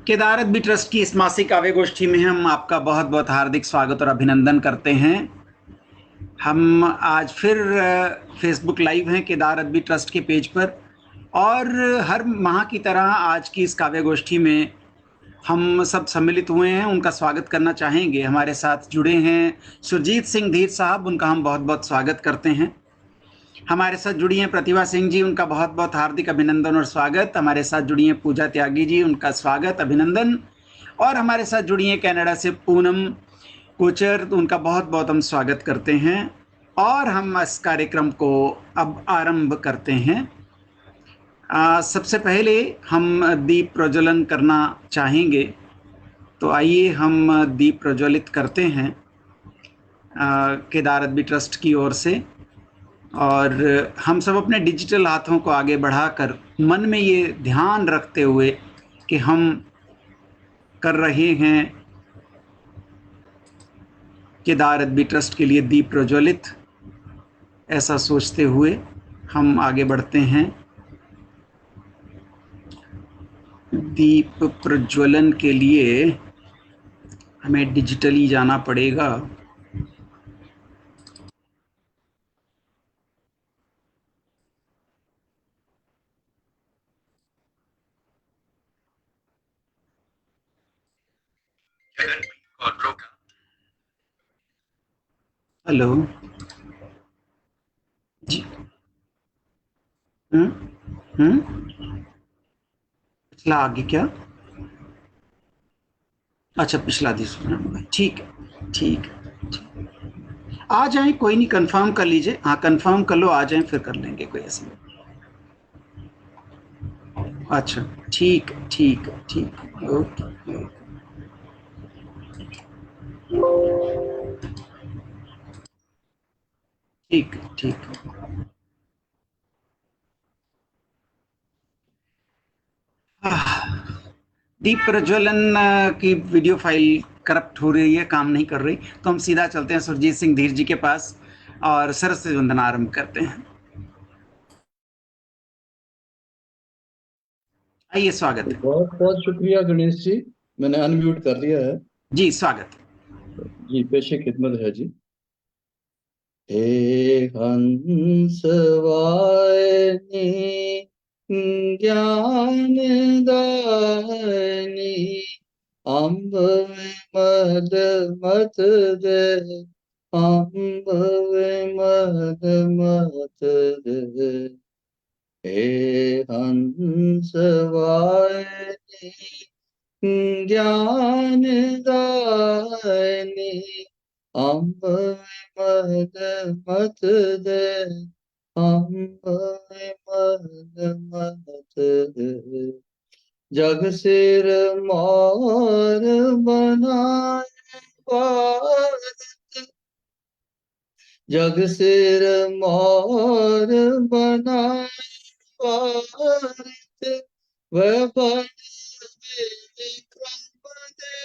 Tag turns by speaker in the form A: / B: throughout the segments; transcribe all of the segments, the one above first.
A: केदारत भी ट्रस्ट की इस मासिक काव्य गोष्ठी में हम आपका बहुत बहुत हार्दिक स्वागत और अभिनंदन करते हैं। हम आज फिर फेसबुक लाइव हैं केदारत भी ट्रस्ट के पेज पर, और हर माह की तरह आज की इस काव्य गोष्ठी में हम सब सम्मिलित हुए हैं। उनका स्वागत करना चाहेंगे। हमारे साथ जुड़े हैं सुरजीत सिंह धीर साहब, उनका हम बहुत बहुत स्वागत करते हैं। हमारे साथ जुड़ी हैं प्रतिभा सिंह जी, उनका बहुत बहुत हार्दिक अभिनंदन और स्वागत। हमारे साथ जुड़ी हैं पूजा त्यागी जी, उनका स्वागत अभिनंदन। और हमारे साथ जुड़ी हैं कनाडा से पूनम कोचर, तो उनका बहुत बहुत हम स्वागत करते हैं। और हम इस कार्यक्रम को अब आरंभ करते हैं। सबसे पहले हम दीप प्रज्वलन करना चाहेंगे, तो आइए हम दीप प्रज्वलित करते हैं केदारत भी ट्रस्ट की ओर से। और हम सब अपने डिजिटल हाथों को आगे बढ़ाकर मन में ये ध्यान रखते हुए कि हम कर रहे हैं केदारत भी ट्रस्ट के लिए दीप प्रज्वलित, ऐसा सोचते हुए हम आगे बढ़ते हैं। दीप प्रज्वलन के लिए हमें डिजिटली जाना पड़ेगा। हेलो जी। हम्म हम्म पिछला आगे क्या? अच्छा, पिछला दिस, ठीक है, ठीक है। आ जाएं, कोई नहीं, कंफर्म कर लीजिए। हाँ, कंफर्म कर लो, आ जाएं, फिर कर लेंगे, कोई ऐसी। अच्छा, ठीक है, ठीक है, ठीक है, ओके। ठीक है, ठीक है। दीप प्रज्वलन की वीडियो फाइल करप्ट हो रही है, काम नहीं कर रही, तो हम सीधा चलते हैं सुरजीत सिंह धीर जी के पास और सरस्वती वंदन आरंभ करते हैं। आइए, स्वागत
B: तो
A: है।
B: बहुत बहुत शुक्रिया गणेश जी। मैंने अनम्यूट कर लिया है।
A: जी, स्वागत है।
B: जी, पेशे खिदमत है जी। हे हंस वाहिनी ज्ञान दायिनी अम्ब विमल मत दे अम्ब विमल मत दे। हे हंस वाहिनी ज्ञान दायिनी अम्ब विमल मत दे अम्ब विमल मत दे। जग सिर मोर बनाए भारत जग सिर मोर बनाए भारत वह बन विक्रम दे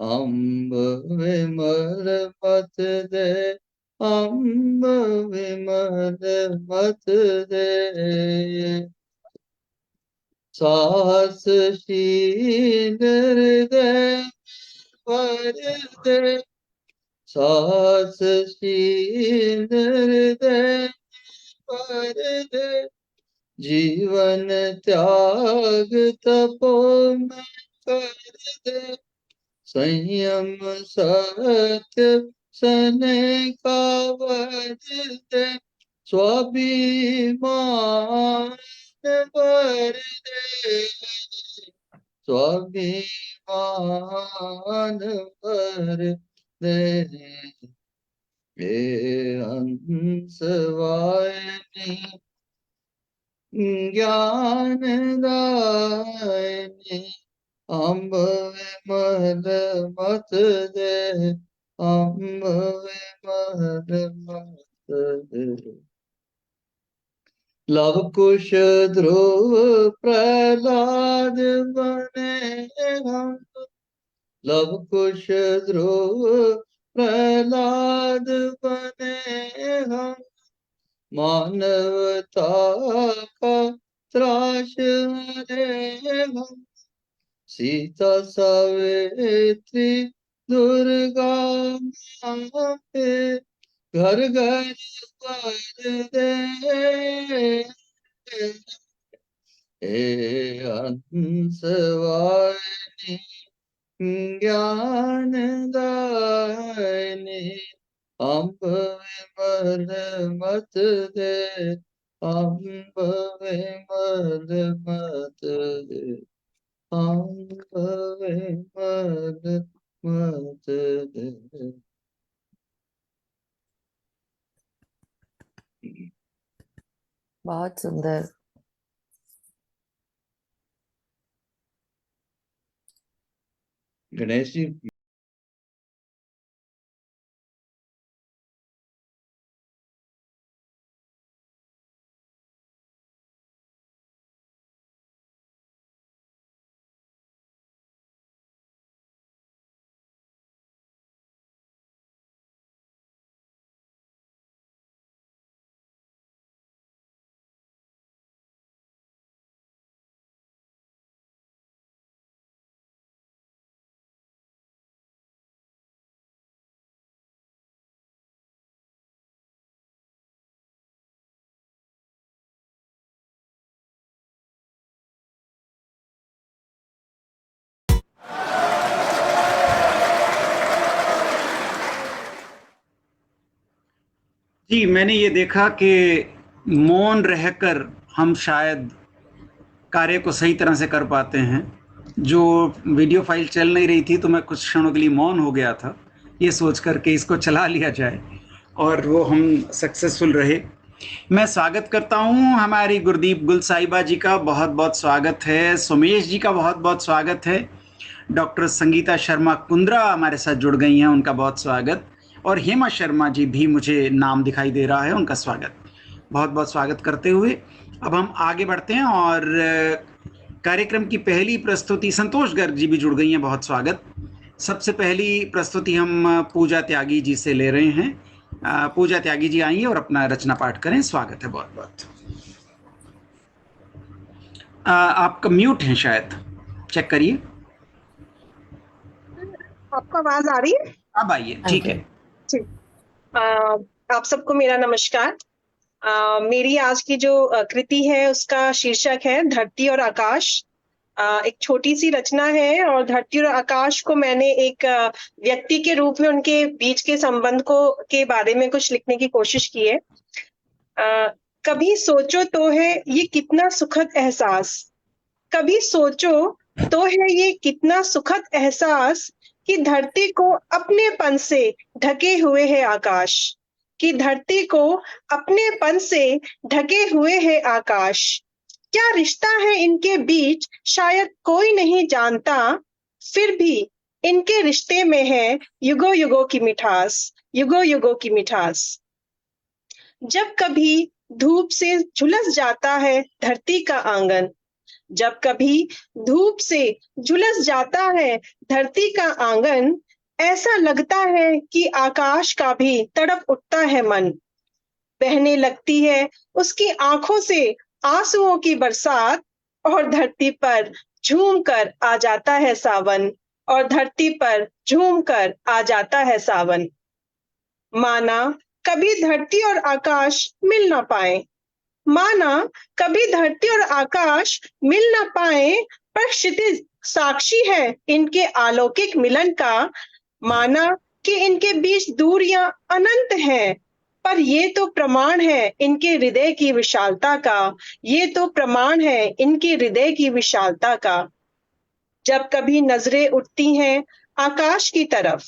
B: अम्ब विमल मत दे अम्ब विमल मत दे। साहस शील हृदय भर दे साहस शील हृदय भर दे। जीवन त्याग तपो में कर दे संयम सत्य सनेकावर दे। स्वाभिमान भर दे स्वाभिमान भर दे। हे हंस वाहिनी ज्ञान दायिनी अम्ब विमल मत दे अम्ब विमल मत दे। लव कुश ध्रुव प्रहलाद बने हम लव कुश ध्रुव प्रहलाद बने हम मानवता का त्रास हरे हम। सीता सावित्री दुर्गा माते, घर घर पर दे। हे हंस वाहिनी ज्ञान दायिनी, अम्ब विमल मत दे, अम्ब विमल मत दे, अम्ब विमल मत दे।
C: बहुत सुंदर।
B: गणेश जी,
A: जी, मैंने ये देखा कि मौन रहकर हम शायद कार्य को सही तरह से कर पाते हैं। जो वीडियो फाइल चल नहीं रही थी तो मैं कुछ क्षणों के लिए मौन हो गया था, ये सोच कर के इसको चला लिया जाए, और वो हम सक्सेसफुल रहे। मैं स्वागत करता हूँ हमारी गुरदीप गुल साहिबा जी का, बहुत बहुत स्वागत है। सुमेश जी का बहुत बहुत स्वागत है। डॉक्टर संगीता शर्मा कुंद्रा हमारे साथ जुड़ गई हैं, उनका बहुत स्वागत। और हेमा शर्मा जी भी मुझे नाम दिखाई दे रहा है, उनका स्वागत। बहुत बहुत स्वागत करते हुए अब हम आगे बढ़ते हैं और कार्यक्रम की पहली प्रस्तुति संतोष गर्ग जी भी जुड़ गई हैं, बहुत स्वागत। सबसे पहली प्रस्तुति हम पूजा त्यागी जी से ले रहे हैं। पूजा त्यागी जी आइए और अपना रचना पाठ करें। स्वागत है बहुत बहुत। आपका म्यूट है शायद, चेक करिए।
D: आपको आवाज आ रही है?
A: अब आइए, ठीक है।
D: ठीक। आप सबको मेरा नमस्कार। मेरी आज की जो कृति है उसका शीर्षक है धरती और आकाश। एक छोटी सी रचना है और धरती और आकाश को मैंने एक व्यक्ति के रूप में उनके बीच के संबंध को के बारे में कुछ लिखने की कोशिश की है। कभी सोचो तो है ये कितना सुखद एहसास, कभी सोचो तो है ये कितना सुखद एहसास कि धरती को अपनेपन से ढके हुए है आकाश, कि धरती को अपनेपन से ढके हुए है आकाश। क्या रिश्ता है इनके बीच शायद कोई नहीं जानता, फिर भी इनके रिश्ते में है युगों युगों की मिठास, युगों युगों की मिठास। जब कभी धूप से झुलस जाता है धरती का आंगन, जब कभी धूप से झुलस जाता है धरती का आंगन, ऐसा लगता है कि आकाश का भी तड़प उठता है मन। बहने लगती है उसकी आंखों से आंसुओं की बरसात, और धरती पर झूम कर आ जाता है सावन, और धरती पर झूम कर आ जाता है सावन। माना कभी धरती और आकाश मिल ना पाए, माना कभी धरती और आकाश मिल ना पाए, पर क्षितिज साक्षी है इनके अलौकिक मिलन का। माना कि इनके बीच दूरियां अनंत हैं, पर ये तो प्रमाण है इनके हृदय की विशालता का, ये तो प्रमाण है इनके हृदय की विशालता का। जब कभी नजरें उठती हैं आकाश की तरफ,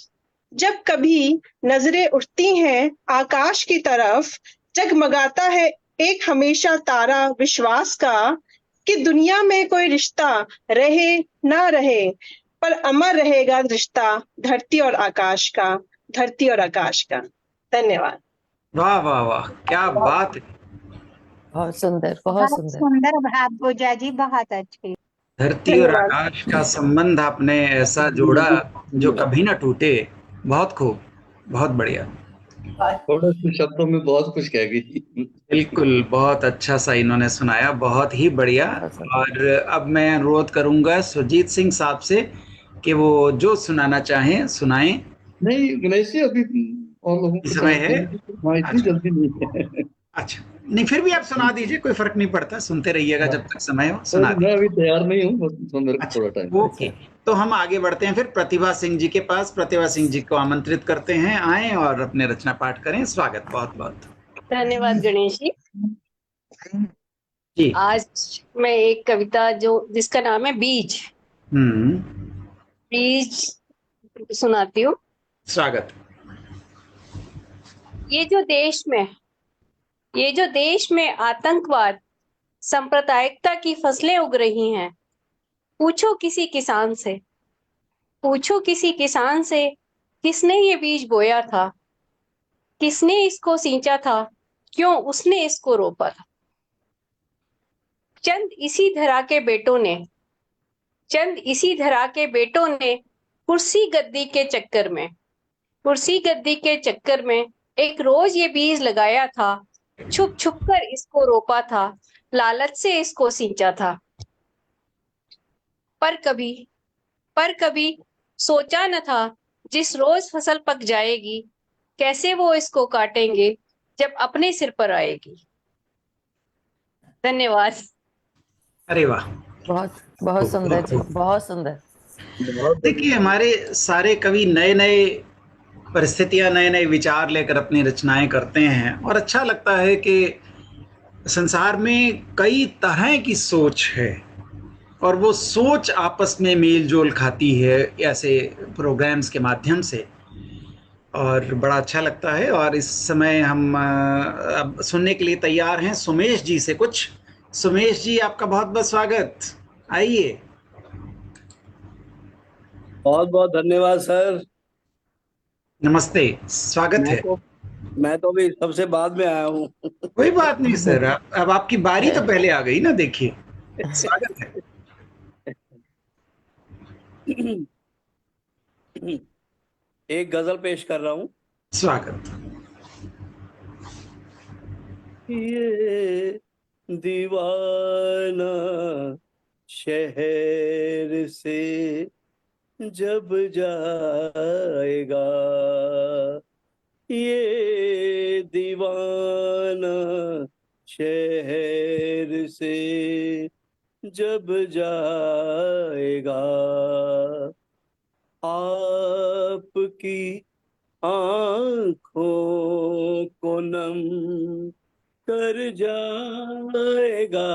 D: जब कभी नजरें उठती हैं आकाश की तरफ, जगमगाता है एक हमेशा तारा विश्वास का, कि दुनिया में कोई रिश्ता रहे ना रहे, पर अमर रहेगा रिश्ता धरती और आकाश का, धरती और आकाश का। धन्यवाद।
A: वाह वाह वाह, क्या बात है।
C: बहुत सुंदर, बहुत
E: बहुत
C: सुंदर।
E: सुंदर भाव पूजा जी, बहुत अच्छी।
A: धरती और
D: धन्यवाद।
A: आकाश का संबंध आपने ऐसा जोड़ा जो कभी ना टूटे। बहुत खूब, बहुत बढ़िया।
B: थोड़े से शब्दों में बहुत कुछ कह गई।
A: बिल्कुल, बहुत अच्छा सा इन्होंने सुनाया, बहुत ही बढ़िया।
C: बहुत सुंदर।
A: और अब मैं अनुरोध करूंगा सुरजीत सिंह साहब से कि वो जो सुनाना चाहें सुनाएं।
B: नहीं गणेश जी, अभी और लोगों को
A: इस समय
B: चांस
A: है।
B: देने की। हाँ, इतनी
A: अच्छा
B: जल्दी नहीं है।
A: अच्छा, नहीं फिर भी आप सुना दीजिए, कोई फर्क नहीं पड़ता, सुनते रहिएगा
B: हाँ,
A: जब तक समय हो,
B: तो
A: सुना
B: मैं
A: दीजिए।
B: अभी तैयार नहीं हूँ, बस तो मेरे को थोड़ा टाइम।
A: अच्छा ओके।
C: अच्छा।
A: तो हम आगे बढ़ते हैं फिर प्रतिभा सिंह जी के पास। प्रतिभा सिंह जी को आमंत्रित करते हैं, आए और अपने रचना पाठ करें। स्वागत बहुत बहुत।
F: धन्यवाद गणेश जी।
A: जी।
F: आज मैं एक कविता जो जिसका नाम है बीज
A: हम्म।
F: बीज सुनाती हूँ।
A: स्वागत।
F: ये जो देश में ये जो देश में आतंकवाद सांप्रदायिकता की फसलें उग रही हैं, पूछो किसी किसान से पूछो किसी किसान से किसने ये बीज बोया था, किसने इसको सींचा था, क्यों उसने इसको रोपा था। चंद इसी धरा के बेटों ने चंद इसी धरा के बेटों ने कुर्सी गद्दी के चक्कर में एक रोज ये बीज लगाया था, छुप छुप कर इसको रोपा था, लालच से इसको सींचा था। पर कभी पर कभी सोचा न था, जिस रोज फसल पक जाएगी, कैसे वो इसको काटेंगे जब अपने सिर पर आएगी। धन्यवाद।
A: अरे वाह।
C: बहुत बहुत
A: खूब
C: सुंदर
A: खूब
C: जी,
A: खूब।
C: बहुत सुंदर।
B: बहुत
A: देखिए, हमारे सारे कवि नए नए परिस्थितियां, नए नए विचार लेकर अपनी रचनाएं करते हैं, और अच्छा लगता है कि संसार में कई तरह की सोच है और वो सोच आपस में मेल जोल खाती है ऐसे प्रोग्राम्स के माध्यम से, और बड़ा अच्छा लगता है। और इस समय हम अब सुनने के लिए तैयार हैं सुमेश जी से कुछ। सुमेश जी, आपका बहुत बहुत स्वागत, आइए।
G: बहुत बहुत धन्यवाद सर।
A: नमस्ते, स्वागत
G: मैं
A: है।
G: तो मैं तो अभी सबसे बाद में आया हूँ।
A: कोई बात नहीं सर, अब आपकी बारी तो पहले आ गई ना, देखिए। स्वागत है।
G: एक गजल पेश कर रहा हूँ।
A: स्वागत।
G: ये दीवाना शहर से जब जाएगा, ये दीवाना शहर से जब जाएगा, आपकी आंखों को नम कर जाएगा,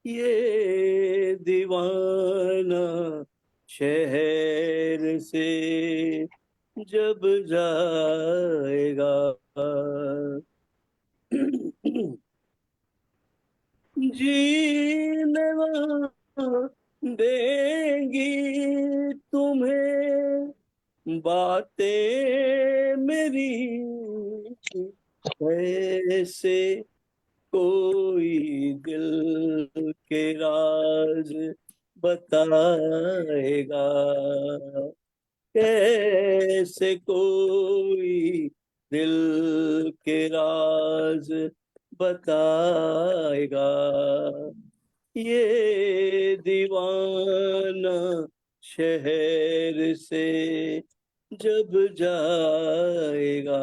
G: ये दीवाना शहर से जब जाएगा। जीने देंगी तुम्हें बातें मेरी, कैसे कोई दिल के राज बताएगा, कैसे कोई दिल के राज बताएगा, ये दीवाना शहर से जब जाएगा।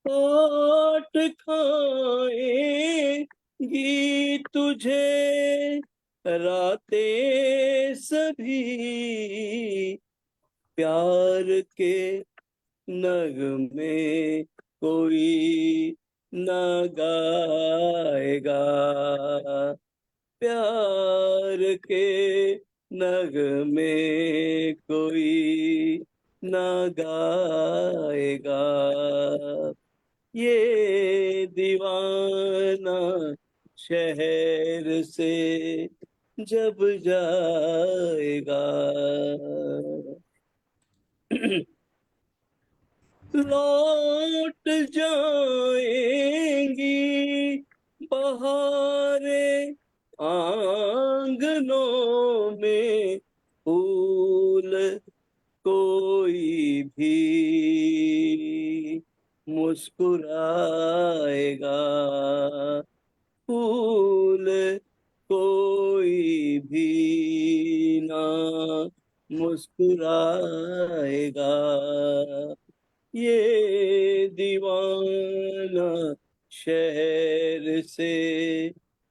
G: काट खाएंगी तुझे रातें सभी, प्यार के नगमे कोई न गाएगा, प्यार के नगमे कोई न गाएगा, ये दीवाना शहर से जब जाएगा। लौट जाएंगी बहारें आंगनों में, फूल कोई भी मुस्कुराएगा, फूल कोई भी ना मुस्कुराएगा, ये दीवाना शहर से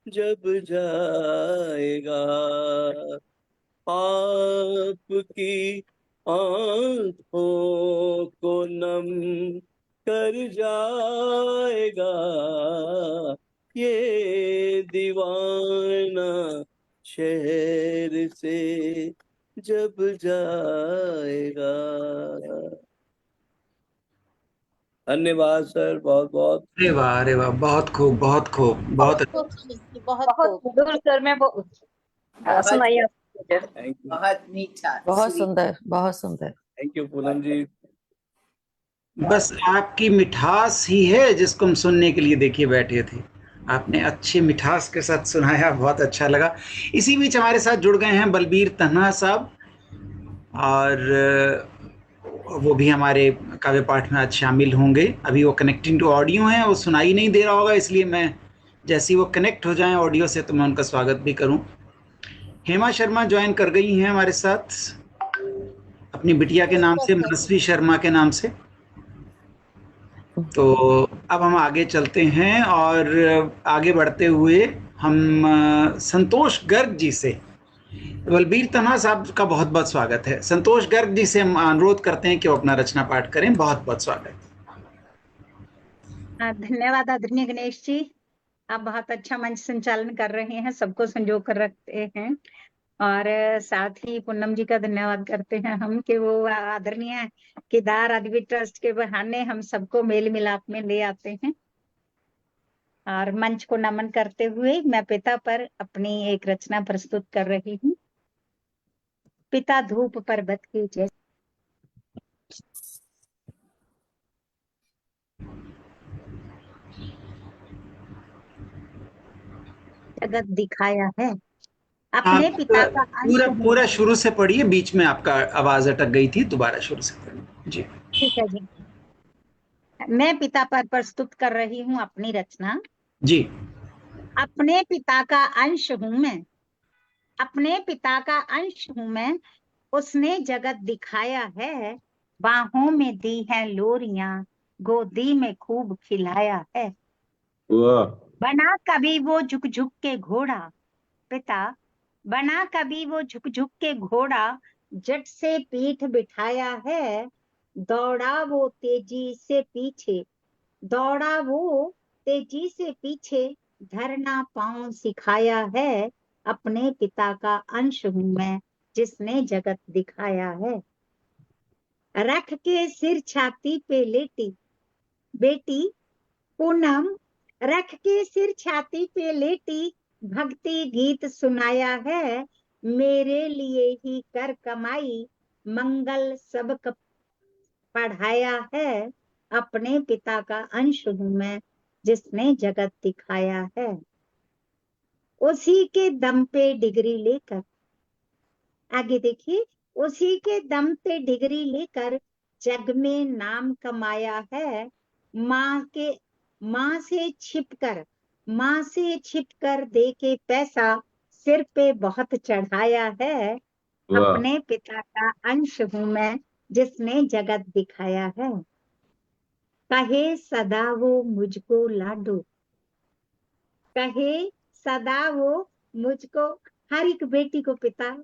G: जब जाएगा, आपकी आंखों को नम कर जाएगा, ये दीवाना शहर से जब जाएगा। धन्यवाद सर, बहुत बहुत।
A: अरे वाह, बहुत खूब, बहुत खूब, बहुत
E: खूब सुनी, बहुत
F: बहुत
E: खूब।
F: मधुर सर में सुनाइए आप मुझे।
G: थैंक यू,
C: बहुत सुंदर, बहुत सुंदर।
G: थैंक यू पूनम जी।
A: बस आपकी मिठास ही है जिसको हम सुनने के लिए देखिए बैठे थे। आपने अच्छी मिठास के साथ सुनाया, बहुत अच्छा लगा। इसी बीच हमारे साथ जुड़ गए हैं बलबीर तन्हा साहब, और वो भी हमारे काव्य पाठ में आज शामिल होंगे। अभी वो कनेक्टिंग टू ऑडियो हैं, वो सुनाई नहीं दे रहा होगा, इसलिए मैं जैसे ही वो कनेक्ट हो जाएं ऑडियो से तो मैं उनका स्वागत भी करूं। हेमा शर्मा ज्वाइन कर गई हैं हमारे साथ अपनी बिटिया के नाम से, मनस्वी शर्मा के नाम से। तो अब हम आगे चलते हैं और आगे बढ़ते हुए हम संतोष गर्ग जी से, बलबीर तन्हा साहब का बहुत बहुत स्वागत है। संतोष गर्ग जी से हम अनुरोध करते हैं कि वो अपना रचना पाठ करें। बहुत बहुत स्वागत।
E: धन्यवाद आदरणीय गणेश जी, आप बहुत अच्छा मंच संचालन कर रहे हैं, सबको संजो कर रखते हैं। और साथ ही पूनम जी का धन्यवाद करते हैं हम कि वो आदरणीय केदार अदबी ट्रस्ट के बहाने हम सबको मेल मिलाप में ले आते हैं। और मंच को नमन करते हुए मैं पिता पर अपनी एक रचना प्रस्तुत कर रही हूँ। पिता धूप पर्वत की जैसे जगत दिखाया है, अपने
A: आप
E: पिता का अंश
A: पूरा
E: हूँ।
A: पूरा शुरू से पढ़िए, बीच में आपका आवाज अटक गई थी, दोबारा शुरू से पढ़िए जी।
E: ठीक है जी, मैं पिता पर प्रस्तुत कर रही हूँ अपनी रचना।
A: जी।
E: अपने पिता का अंश हूँ मैं, अपने पिता का अंश हूँ मैं, उसने जगत दिखाया है, बाहों में दी है लोरियां, गोदी में खूब खिलाया है। बना कभी वो झुक झुक के घोड़ा, पिता बना कभी वो झुक झुक के घोड़ा, जट से पीठ बिठाया है, दौड़ा वो तेजी से पीछे, दौड़ा वो तेजी से पीछे, धरना पांव सिखाया है, अपने पिता का अंश हूं मैं, जिसने जगत दिखाया है। रख के सिर छाती पे लेटी बेटी पूनम, रख के सिर छाती पे लेटी, भक्ति गीत सुनाया है, मेरे लिए ही कर कमाई, मंगल सबक पढ़ाया है, अपने पिता का अंश हूं मैं, जिसने जगत दिखाया है। उसी के दम पे डिग्री लेकर, आगे देखिए, उसी के दम पे डिग्री लेकर जग में नाम कमाया है, माँ से छिपकर, माँ से छिपकर दे के पैसा, सिर पे बहुत चढ़ाया है, अपने पिता का अंश हूं मैं, जिसने जगत दिखाया है। कहे सदा वो मुझको लाडो, कहे सदा वो मुझको, हर एक बेटी को पिता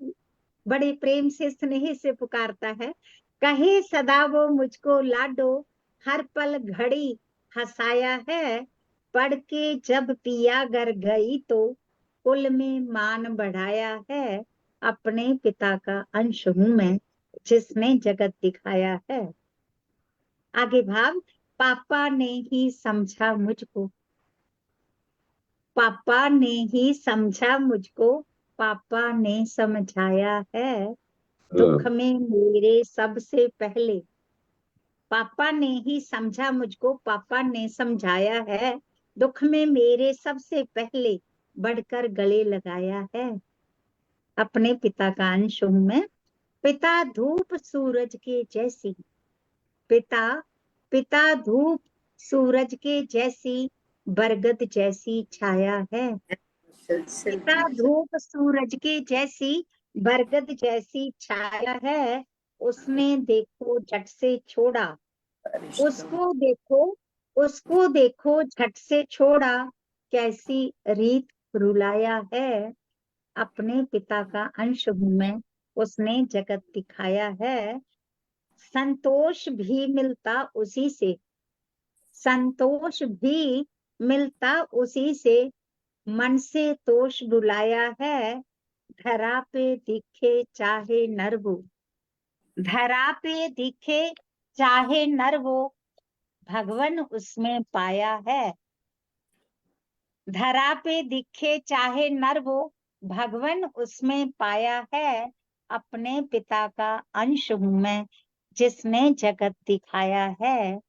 E: बड़े प्रेम से स्नेह से पुकारता है। कहे सदा वो मुझको लाडो, हर पल घड़ी हंसाया है, पढ़ के जब पिया घर गई तो कुल में मान बढ़ाया है, अपने पिता का अंश हूं मैं, जिसने जगत दिखाया है। आगे भाव, पापा ने ही समझा मुझको, पापा ने ही समझा मुझको, पापा ने समझाया है, दुख में मेरे सबसे पहले, पापा ने ही समझा मुझको, पापा ने समझाया है, दुख में मेरे सबसे पहले बढ़कर गले लगाया है, अपने पिता का अंश हूं मैं, पिता धूप सूरज के जैसी, पिता पिता धूप सूरज के जैसी, बरगद जैसी छाया है। पिता धूप सूरज के जैसी, बरगद जैसी छाया है। उसने देखो झट से छोड़ा, उसको देखो उसको देखो झट से छोड़ा, कैसी रीत रुलाया है। अपने पिता का अंश हूँ मैं, उसने जगत दिखाया है। संतोष भी मिलता उसी से, संतोष भी मिलता उसी से, मन से तोष बुलाया है। धरा पे दिखे चाहे नर वो, धरा पे दिखे चाहे नर वो, भगवन उसमें पाया है। धरा पे दिखे चाहे नर वो, भगवन उसमें पाया है। अपने पिता का अंश हूँ मैं, जिसने जगत दिखाया है।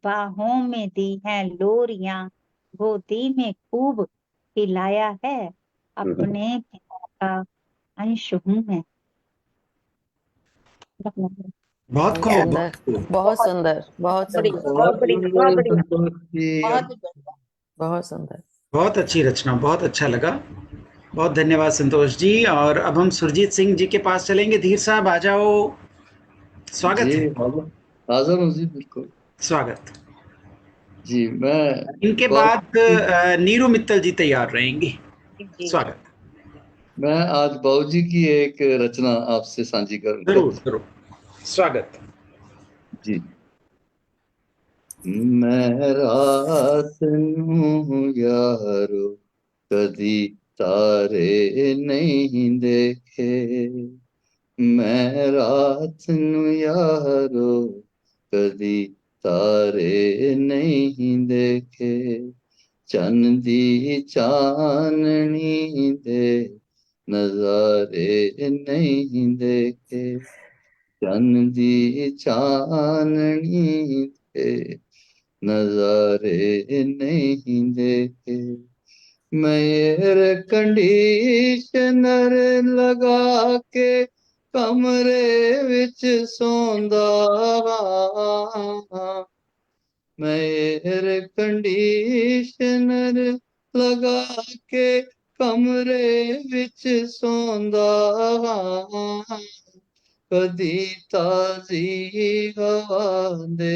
E: बाहों में दी हैं लोरियां, गोदी में खूब खिलाया है। अपने पिता का अंश हूँ मैं।
A: बहुत
C: बहुत
A: खूब,
C: सुंदर,
A: बहुत खूब।
C: बहुत सुंदर, बहुत
F: बढ़िया,
C: सुंदर,
F: बहुत बढ़िया, बहुत बढ़िया,
B: संतोष जी।
F: बहुत बढ़िया।
C: बहुत सुंदर।
A: बहुत अच्छी रचना, बहुत अच्छा लगा। बहुत धन्यवाद संतोष जी। और अब हम सुरजीत सिंह जी के पास चलेंगे। धीर साहब आ जाओ, स्वागत
B: जी
A: है।
B: हाजिर, हाजिर हूँ जी, बिल्कुल
A: स्वागत।
B: जी। मैं
A: इनके
B: बहुत
A: बाद नीरू मित्तल जी तैयार रहेंगी।
F: जी
A: स्वागत।
B: मैं आज बाबूजी की एक रचना आपसे साझी करूंगा
A: जरूर जरूर, स्वागत।
B: जी। मैं रात नूं यारो कदी तारे नहीं देखे, मैं रात नूं यारो कदी तारे नहीं देखे, चन्न दी चाननी दे नजारे नहीं देखे, चन्न दी चाननी दे नजारे नहीं देखे। मैं एयर कंडीशनर लगा के कमरे विच सौंदा हां, मैं एयर कंडीशनर लगा के कमरे विच सौंदा हां, कदी ताजी हवा दे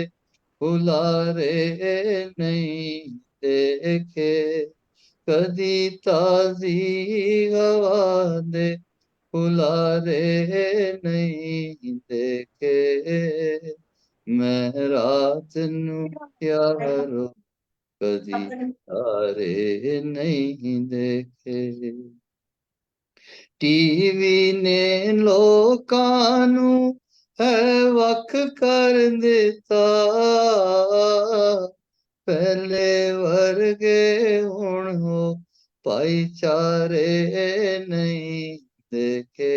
B: हुलारे नहीं देखे, कदी ताजी हवा दे हुलारे नहीं देखे, मैं रात नूं यारो कदी तारे नहीं देखे। टीवी ने लोकां नूं है वख कर दिता, पहले वर्गे हुण हो भाईचारे नहीं देखे,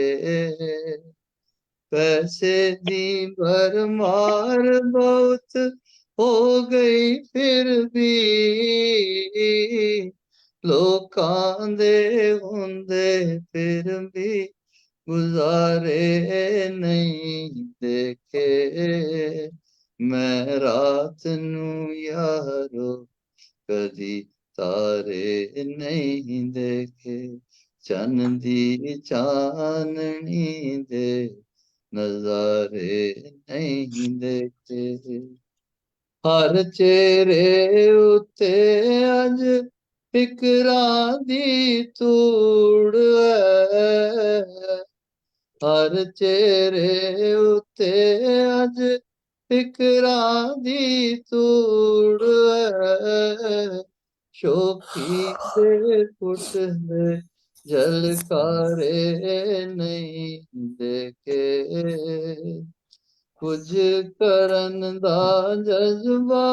B: पैसे दी भरमार बहुत हो गई फिर भी, लोकां दे हुंदे फिर भी गुजारे नहीं देखे, मैं रात नूं यारो कदी तारे नहीं देखे, चन्न दी चाननी दे नजारे नहीं देखे। हर चेहरे उत्ते अज फिकरां दी धूड़ है, हर चेहरे उत्ते अज फिकरां दी धूड़ है, शौकी दे पुट दे झलकारे नहीं देखे, कुछ करन दा जज्बा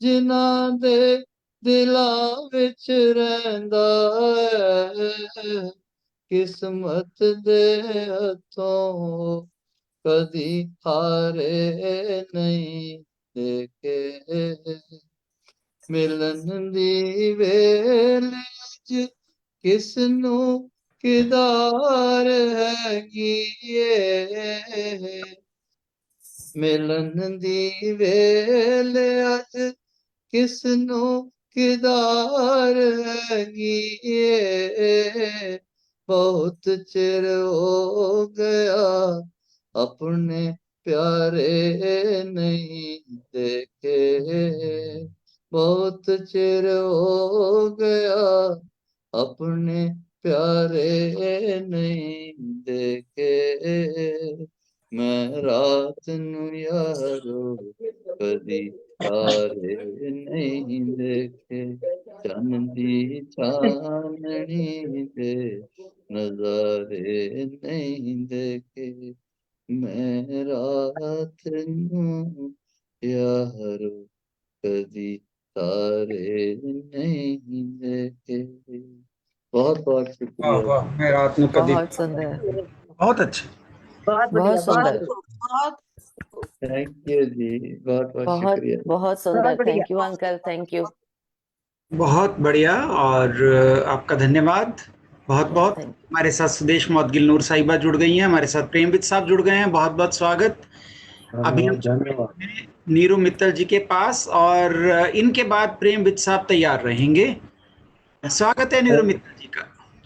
B: जिन्हां दे दिलां विच रहिंदा है, किस्मत दे हथों कदी हारे नहीं देखे, मिलन दी वेल च किस नूं किदार है मिलन दी वेल अज किसनों किदार है बहुत चिर हो गया अपने प्यारे नहीं देखे बहुत चिर हो गया अपने प्यारे नहीं देखे मैं रात नू यारो कदी तारे नहीं देखे चन दी चांदनी दे नजारे नहीं देखे मैं रात नू यारो कदी तारे नहीं देखे बहुत बहुत
A: वाह
B: शुक्रिया
A: वाह, मैं रात में कदी
C: बहुत सुंदर
A: बहुत अच्छे।
D: बहुत
C: बहुत
D: बढ़िया,
C: सुंदर
D: बहुत
B: थैंक यू जी बहुत बहुत
C: बहुत
B: शुक्रिया
C: बहुत
D: बहुत
C: सुंदर
D: बढ़िया।
C: Thank you uncle thank you
A: बहुत बढ़िया और आपका धन्यवाद बहुत बहुत।
C: थैंक
A: हमारे साथ सुदेश मौदगिल नूर साहिबा जुड़ गई हैं, हमारे साथ प्रेमविद साहब जुड़ गए हैं, बहुत बहुत स्वागत। अभी हम
G: धन्यवाद।
A: नीरू मित्तल जी के पास और इनके बाद प्रेमविद साहब तैयार रहेंगे। स्वागत है नीरू मित्तल जी का।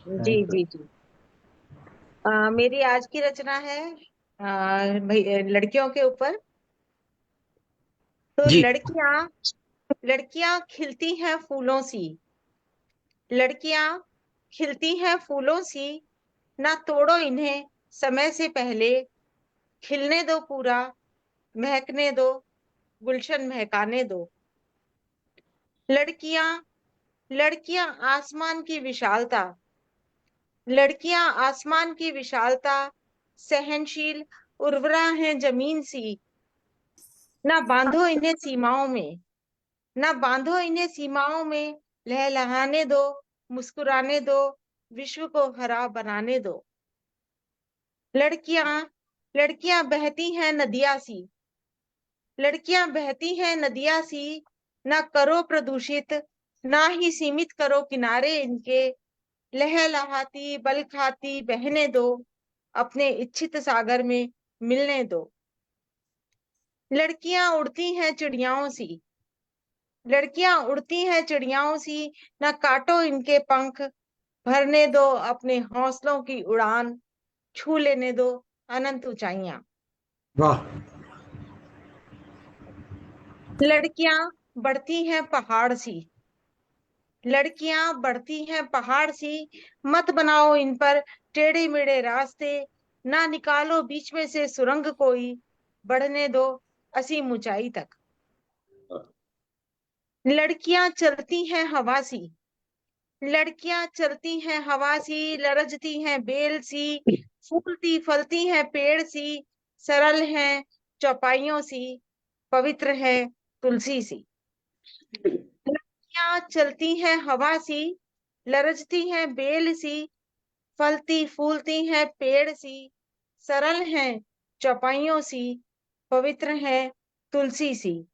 E: जी जी जी मेरी आज की रचना है लड़कियों के ऊपर। तो
A: जी
E: लड़कियां खिलती हैं फूलों सी, लड़कियां खिलती हैं फूलों सी, ना तोड़ो इन्हें समय से पहले, खिलने दो पूरा, महकने दो, गुलशन महकाने दो। लड़कियां लड़कियां आसमान की विशालता, लड़कियां आसमान की विशालता, सहनशील उर्वरा हैं जमीन सी, ना बांधो इन्हें सीमाओं में, ना बांधो इन्हें सीमाओं में, लहलहाने दो, मुस्कुराने दो, विश्व को हरा बनाने दो। लड़कियां लड़कियां बहती हैं नदियां सी, लड़कियां बहती हैं नदियां सी, ना करो प्रदूषित, ना ही सीमित करो किनारे इनके, लहलहाती बल खाती बहने दो, अपने इच्छित सागर में मिलने दो। लड़कियां उड़ती हैं चिड़ियाओं सी, लड़कियां उड़ती हैं चिड़ियाओं सी, ना काटो इनके पंख, भरने दो अपने हौसलों की उड़ान, छू लेने दो अनंत ऊंचाइयां।
A: वाह
E: लड़कियां बढ़ती हैं पहाड़ सी, लड़कियां बढ़ती हैं पहाड़ सी, मत बनाओ इन पर टेढ़े मेढ़े रास्ते, ना निकालो बीच में से सुरंग कोई, बढ़ने दो असीम ऊंचाई तक। लड़कियां चलती हैं हवा सी, लड़कियां चलती हैं हवा सी, लरजती हैं बेल सी, फूलती फलती हैं पेड़ सी, सरल हैं चौपाइयों सी, पवित्र है तुलसी सी। लड़कियां चलती हैं हवा सी, लरजती हैं बेल सी, फलती फूलती हैं पेड़ सी, सरल हैं चौपाइयों सी, पवित्र है तुलसी सी,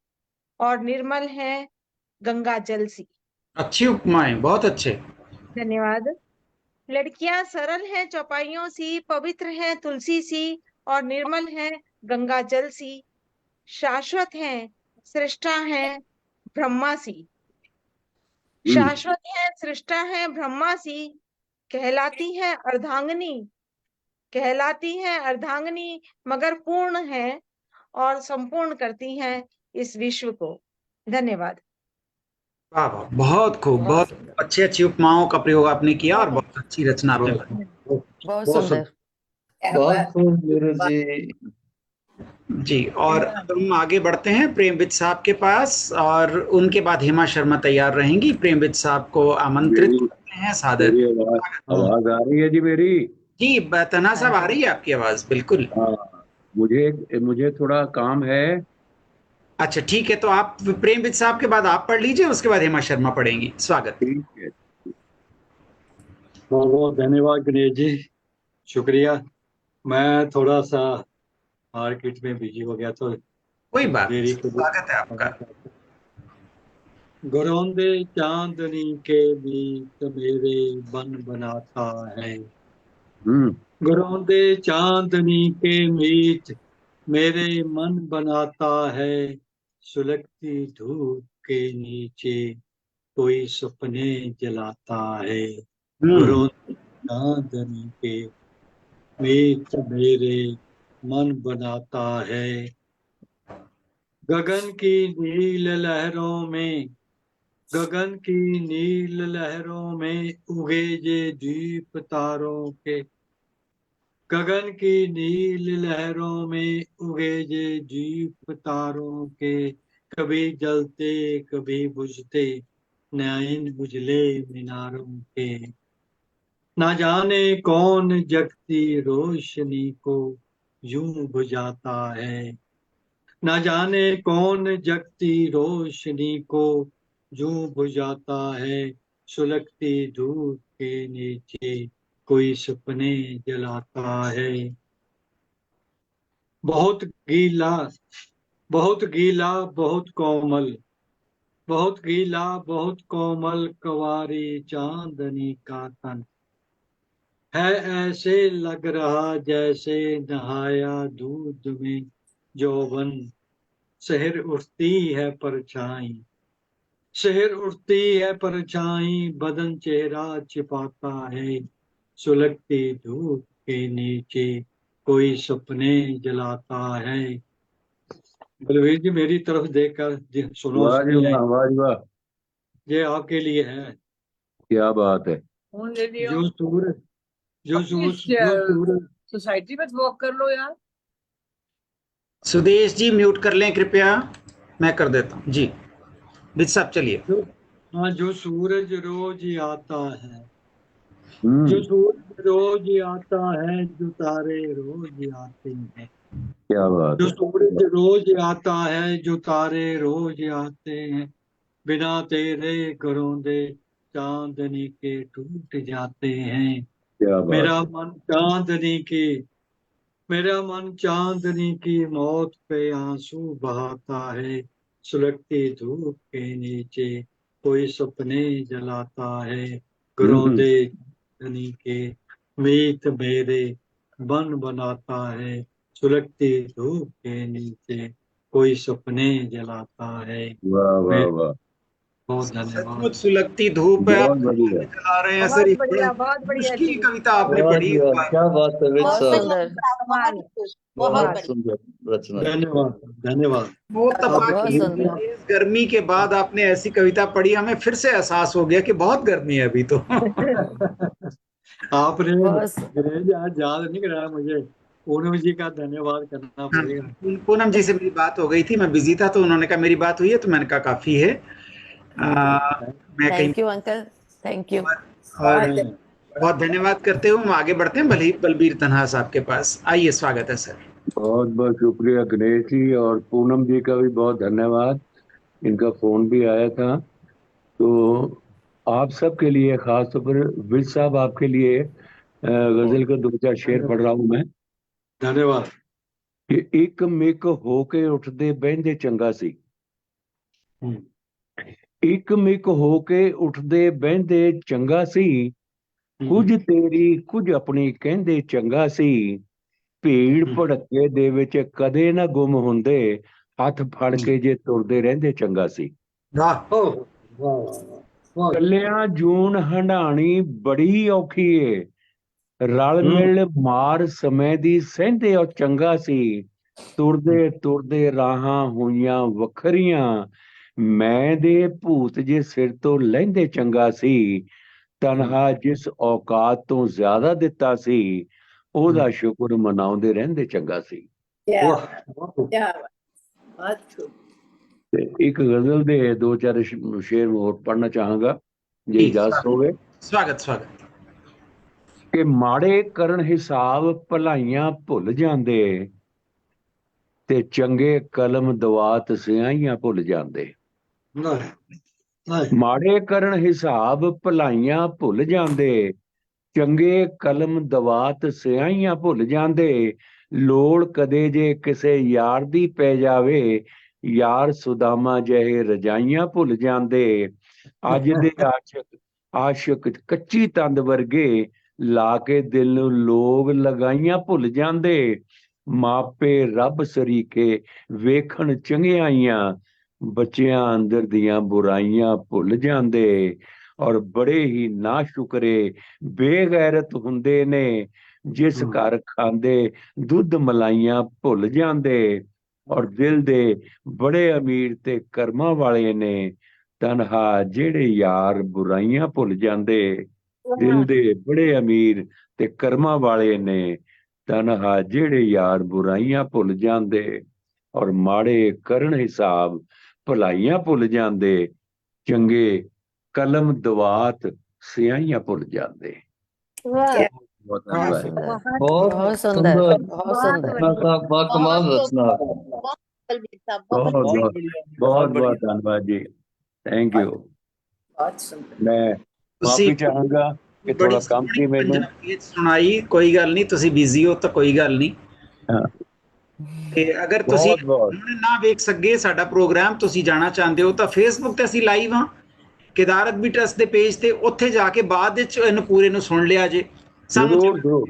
E: और निर्मल है गंगा जल सी।
A: अच्छी उपमाएं, बहुत अच्छे।
E: धन्यवाद। लड़कियां सरल है चौपाइयों सी, पवित्र है तुलसी सी, और निर्मल है गंगा जल सी, शाश्वत है सृष्टा है ब्रह्मा सी, शाश्वत है सृष्टा है ब्रह्मा सी, कहलाती है अर्धांगिनी, कहलाती है अर्धांगिनी, मगर पूर्ण है और संपूर्ण करती हैं इस विश्व को। धन्यवाद।
A: वाह वाह, बहुत खूब, बहुत
C: सुंदर
A: अच्छी अच्छी उपमाओं का प्रयोग आपने किया और बहुत अच्छी रचना आपने बनाई।
C: बहुत सुंदर
B: बहुत खूब गुरु जी
A: जी, और अब हम आगे बढ़ते हैं प्रेमविद साहब के पास और उनके बाद हेमा शर्मा तैयार रहेंगी। प्रेमविद साहब को आमंत्रित करते हैं सादर।
H: मेरी आवाज आ रही है जी मेरी?
A: जी तना साहब, आ रही है आपकी आवाज बिल्कुल।
H: हाँ, मुझे थोड़ा काम है।
A: अच्छा ठीक है, तो आप प्रेमविद साहब के बाद आप पढ़ लीजिए, उसके बाद हेमा शर्मा पढ़ेंगी। स्वागत।
H: ठीक है, बहुत बहुत धन्यवाद गणेश जी, शुक्रिया। मैं थोड़ा सा मार्केट में बिजी हो गया तो
A: कोई बात
H: देरी
A: नहीं, स्वागत है आपका।
H: गरौंदे चांदनी के बीच मेरे बन बना था है, घरों दे चांदनी के मीत मेरे मन बनाता है, सुलगती धूप के नीचे कोई सपने जलाता है। घरों चांदनी के मीत मेरे मन बनाता है। गगन की नील लहरों में, गगन की नील लहरों में उगे ये दीप तारों के, गगन की नील लहरों में उगे ये दीप तारों के, कभी जलते कभी बुझते नैन उजले मीनारों के। ना जाने कौन जगती रोशनी को यूं बुझाता है, ना जाने कौन जगती रोशनी को यूं बुझाता है, सुलगती धूप के नीचे कोई सपने जलाता है। बहुत गीला, बहुत गीला, बहुत कोमल, बहुत गीला, बहुत कोमल कवारी चांदनी का तन है, ऐसे लग रहा जैसे नहाया दूध में यौवन। शहर उठती है परछाई, शहर उठती है परछाई, बदन चेहरा छिपाता है, सुलगती धूप के नीचे कोई सपने जलाता है। बलवीर जी मेरी तरफ देखकर सुनो,
I: वाह जी वाह, वाह जी वाह,
H: ये आपके लिए है।
I: क्या बात है।
H: जो सूरज, जो सूरज
J: सोसाइटी में वॉक कर लो यार।
A: सुदेश जी म्यूट कर लें कृपया, मैं कर देता हूँ जी। विज साहब चलिए।
H: हाँ, जो सूरज रोज आता है, जो सूरज रोज आता है, जो तारे रोज आते हैं,
I: क्या बात
H: जो
I: है।
H: सूरज रोज आता है, जो तारे रोज आते हैं, बिना तेरे घरों दे चांदनी के टूट जाते हैं।
I: क्या बात
H: मेरा
I: है।
H: मन चांदनी की, मेरा मन चांदनी की मौत पे आंसू बहाता है, सुलगती धूप के नीचे कोई सपने जलाता है। घरों दे चांदनी के मीत मेरे मन बनाता है, सुलगती धूप के नीचे कोई सपने जलाता है।
I: वाह वाह वाह,
H: बहुत धन्यवाद।
A: सचमुच सुलगती धूप है,
I: बहुत
A: आप
I: बढ़िया।
A: जला रहे हैं सर। ये बड़ा
J: बहुत बढ़िया
A: मुश्किल
J: जी।
A: कविता आपने
B: वाह
A: पढ़ी
B: जी
A: इस
B: वाह,
A: बार।
B: क्या बात है विज
C: बहुत
B: साहब,
C: सुंदर,
F: बहुत
B: बहुत
F: बढ़िया।
B: सुंदर रचना।
H: धन्यवाद, धन्यवाद।
A: वो तपा
C: बहुत
A: की
C: सुंदर।
A: इस गर्मी के बाद आपने ऐसी कविता पढ़ी, हमें फिर से एहसास हो गया कि बहुत गर्मी है अभी तो।
H: आपने
C: बहुत
H: अंग्रेज आज याद नहीं कराया मुझे, पूनम जी का धन्यवाद करना पड़ेगा।
A: पूनम जी से मेरी बात हो गई थी, मैं बिजी था, तो उन्होंने कहा मेरी बात हुई है, तो मैंने कहा काफी है। मैं कहीं
C: thank you uncle, thank you.
A: और बहुत धन्यवाद करते हुए हम आगे बढ़ते हैं बलबीर तन्हा साहब के पास। आइए, स्वागत है सर।
I: बहुत बहुत शुक्रिया गणेश जी, और पूनम जी का भी बहुत धन्यवाद। इनका फोन भी आया था, तो आप सबके लिए, खास तौर पर विज साहब आपके लिए गजल का 2-4 शेर पढ़ रहा हूं मैं।
H: धन्यवाद।
I: कि ਇੱਕ ਮਿਕ ਹੋ ਕੇ ਉੱਠਦੇ ਬਹਿੰਦੇ ਚੰਗਾ ਸੀ, ਇੱਕ ਮਿਕ ਹੋ ਕੇ ਉੱਠਦੇ ਬਹਿੰਦੇ ਚੰਗਾ ਸੀ, ਕੁਝ ਤੇਰੀ ਕੁਝ ਆਪਣੀ ਕਹਿੰਦੇ ਚੰਗਾ ਸੀ, ਭੀੜ ਭੜੱਕੇ ਦੇ ਵਿੱਚ ਕਦੇ ਨਾ ਗੁੰਮ ਹੁੰਦੇ, ਹੱਥ ਫੜ ਕੇ ਜੇ ਤੁਰਦੇ ਰਹਿੰਦੇ ਚੰਗਾ ਸੀ। ਕੱਲਿਆਂ ਜੂਨ ਹੰਡਾਣੀ ਬੜੀ ਔਖੀ ਏ, ਰਲ ਮਿਲ ਮਾਰ ਸਮੇਂ ਦੀ ਸਹਿੰਦੇ ਉਹ ਚੰਗਾ ਸੀ, ਤੁਰਦੇ ਤੁਰਦੇ ਰਾਹਾਂ ਹੋਈਆਂ ਵੱਖਰੀਆਂ, ਮੈਂ ਦੇ ਭੂਤ ਜੇ ਸਿਰ ਤੋਂ ਲਹਿੰਦੇ ਚੰਗਾ ਸੀ, ਤਨਹਾ ਜਿਸ ਔਕਾਤ ਤੋਂ ਜ਼ਿਆਦਾ ਦਿੱਤਾ ਸੀ, ਉਹਦਾ ਸ਼ੁਕਰ ਮਨਾਉਂਦੇ ਰਹਿੰਦੇ ਚੰਗਾ ਸੀ। ਤੇ ਇੱਕ ਗਜ਼ਲ ਦੇ 2-4 ਸ਼ੇਰ ਹੋਰ ਪੜਨਾ ਚਾਹਾਂਗਾ, ਜੇ ਇਜਾਜ਼ਤ ਹੋਵੇ।
A: स्वागत स्वागत।
I: ਕਿ ਮਾੜੇ ਕਰਨ ਹਿਸਾਬ ਭਲਾਈਆਂ ਭੁੱਲ ਜਾਂਦੇ, ਤੇ ਚੰਗੇ ਕਲਮ ਦਵਾਤ ਸਿਆਹੀਆਂ ਭੁੱਲ ਜਾਂਦੇ। ਮਾੜੇ ਕਰਨ ਹਿਸਾਬ ਭਲਾਈਆਂ ਭੁੱਲ ਜਾਂਦੇ, ਚੰਗੇ ਕਲਮ ਦਵਾਤ ਸਿਆਹੀਆਂ ਭੁੱਲ ਜਾਂਦੇ, ਲੋੜ ਕਦੇ ਜੇ ਕਿਸੇ ਯਾਰ ਦੀ ਪੈ ਜਾਵੇ, ਯਾਰ ਸੁਦਾਮਾ ਜਿਹੇ ਰਜਾਈਆਂ ਭੁੱਲ ਜਾਂਦੇ। ਅੱਜ ਦੇ ਆਸ਼ਿਕ ਕੱਚੀ ਤੰਦ ਵਰਗੇ, ਲਾ ਕੇ ਦਿਲ ਨੂੰ ਲੋਗ ਲਗਾਈਆਂ ਭੁੱਲ ਜਾਂਦੇ, ਮਾਪੇ ਰੱਬ ਸਰੀਕੇ ਵੇਖਣ ਚੰਗਿਆਈਆਂ, ਬੱਚਿਆਂ ਅੰਦਰ ਦੀਆਂ ਬੁਰਾਈਆਂ ਭੁੱਲ ਜਾਂਦੇ। ਔਰ ਬੜੇ ਹੀ ਨਾ ਸ਼ੁਕਰੇ ਬੇਗੈਰਤ ਹੁੰਦੇ ਨੇ, ਜਿਸ ਘਰ ਖਾਂਦੇ ਦੁੱਧ ਮਲਾਈਆਂ ਭੁੱਲ ਜਾਂਦੇ। ਔਰ ਦਿਲ ਦੇ ਬੜੇ ਅਮੀਰ ਤੇ ਕਰਮਾਂ ਵਾਲੇ ਨੇ, ਤਨਹਾ ਜਿਹੜੇ ਯਾਰ ਬੁਰਾਈਆਂ ਭੁੱਲ ਜਾਂਦੇ। ਦਿਲ ਦੇ ਬੜੇ ਅਮੀਰ ਤੇ ਕਰਮਾਂ ਵਾਲੇ ਨੇ, ਤਨਹਾ ਜਿਹੜੇ ਯਾਰ ਬੁਰਾਈਆਂ ਭੁੱਲ ਜਾਂਦੇ। ਔਰ ਮਾੜੇ ਕਰਨ ਹਿਸਾਬ ਭਲਾਈਆਂ ਭੁੱਲ ਜਾਂਦੇ, ਚੰਗੇ ਕਲਮ ਦਵਾਤ ਸਿਆਹੀਆਂ ਭੁੱਲ ਜਾਂਦੇ।
F: वाह
I: बहुत
C: बहुत
I: धन्यवाद।
C: सुंदर,
B: बहुत
C: बहुत सुंदर,
B: सुंदर
C: बहुत सुंदर।
B: रचना साहब, बाकमाल रचना।
F: बहुत बलबीर साहब,
I: बहुत
F: बहुत
I: बहुत
G: बढ़िया,
I: बहुत
G: बढ़िया।
I: बहुत धन्यवाद जी, थैंक यू।
J: बहुत सुंदर।
I: मैं
A: ਤੁਸੀਂ
I: माफी चाहूंगा कि
A: ਬੜੀ
I: थोड़ा कम
A: ਸੋਹਣੀ
I: थी मैनू।
A: ਪੰਜਾਬੀਅਤ ਸੁਣਾਈ। ਕੋਈ ਗੱਲ ਨਹੀਂ, ਤੁਸੀਂ ਬਿਜ਼ੀ ਹੋ ਤਾਂ ਕੋਈ ਗੱਲ ਨਹੀਂ।
I: हाँ,
A: ਤੇ ਅਗਰ ਤੁਸੀਂ
I: बहुत बहुत
A: ਹੁਣ ਨਾ ਵੇਖ ਸਕੇ ਸਾਡਾ ਪ੍ਰੋਗਰਾਮ, ਤੁਸੀਂ ਜਾਣਾ ਚਾਹੁੰਦੇ ਹੋ ਤਾਂ ਫੇਸਬੁੱਕ ਤੇ ਅਸੀਂ ਲਾਈਵ ਹਾਂ ਕੇਦਾਰ ਅਦਬੀ ਟਰਸਟ ਦੇ ਪੇਜ ਤੇ, ਉੱਥੇ ਜਾ ਕੇ ਬਾਅਦ ਵਿੱਚ ਇਹਨੂੰ ਪੂਰੇ ਨੂੰ ਸੁਣ ਲਿਆ ਜੇ। ਸਾਨੂੰ
I: जरूर जरूर।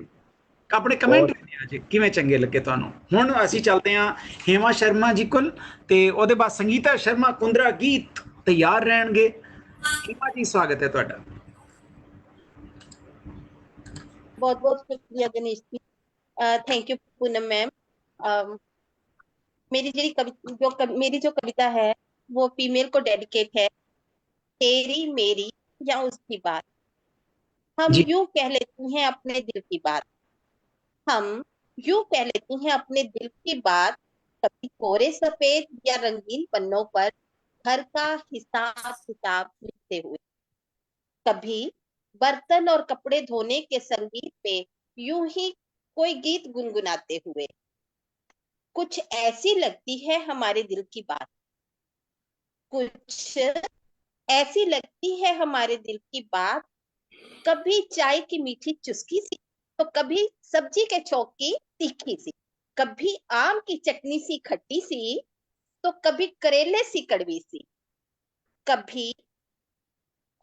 A: ਆਪਣੇ ਕਮੈਂਟ
I: बहुत
A: ਲਿਆ ਜੇ ਕਿਵੇਂ ਚੰਗੇ ਲੱਗੇ ਤੁਹਾਨੂੰ। ਹੁਣ ਅਸੀਂ ਚੱਲਦੇ ਹਾਂ ਹੇਮਾ ਸ਼ਰਮਾ ਜੀ ਕੋਲ, ਤੇ ਉਹਦੇ ਬਾਅਦ ਸੰਗੀਤਾ ਸ਼ਰਮਾ ਕੁੰਦਰਾ ਗੀਤ ਤਿਆਰ ਰਹਿਣਗੇ। ਹੇਮਾ ਜੀ ਸਵਾਗਤ ਹੈ ਤੁਹਾਡਾ।
F: बहुत बहुत शुक्रिया Ganesh ji. Thank you Poonam ma'am. मेरी जो कविता है वो फीमेल को डेडिकेट है। तेरी मेरी या उसकी बात, हम
A: जी
F: यूं कह लेते हैं अपने दिल की बात, हम यूं कह लेते हैं अपने दिल की बात, कभी कोरे सफेद या रंगीन पन्नों पर घर का हिसाब किताब लिखते हुए, कभी बर्तन और कपड़े धोने के संगीत पे यूं ही कोई गीत गुनगुनाते हुए। कुछ ऐसी लगती है हमारे दिल की बात, कुछ ऐसी लगती है हमारे दिल की बात, कभी चाय की मीठी चुस्की सी, तो कभी सब्जी के चौक की तीखी सी, कभी आम की चटनी सी खट्टी सी, तो कभी करेले सी कड़वी सी, कभी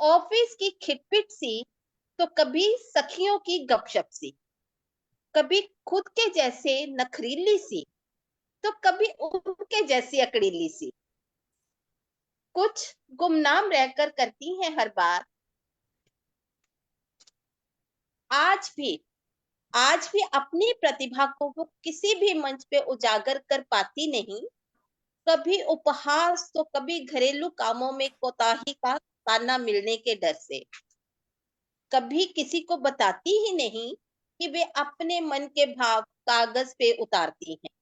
F: ऑफिस की खिटपिट सी, तो कभी सखियों की गपशप सी, कभी खुद के जैसे नखरीली सी, तो कभी उनके जैसी अकड़ीली सी। कुछ गुमनाम रहकर करती हैं हर बार, आज भी अपनी प्रतिभा को वो किसी भी मंच पे उजागर कर पाती नहीं। कभी उपहास तो कभी घरेलू कामों में कोताही का ताना मिलने के डर से, कभी किसी को बताती ही नहीं कि वे अपने मन के भाव कागज पे उतारती हैं।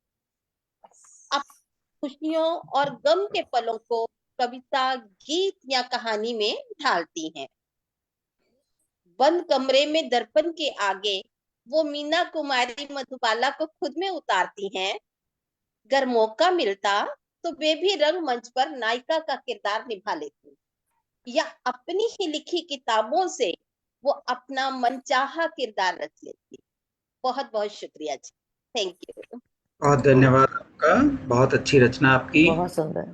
F: खुशियों और गम के पलों को कविता, गीत या कहानी में ढालती हैं। बंद कमरे में दर्पण के आगे वो मीना कुमारी मधुबाला को खुद में उतारती हैं। अगर मौका मिलता तो वे भी रंगमंच पर नायिका का किरदार निभा लेती, या अपनी ही लिखी किताबों से वो अपना मनचाहा किरदार रच लेती। बहुत बहुत शुक्रिया जी, थैंक यू।
A: बहुत धन्यवाद आपका, बहुत अच्छी रचना आपकी।
C: बहुत सुंदर,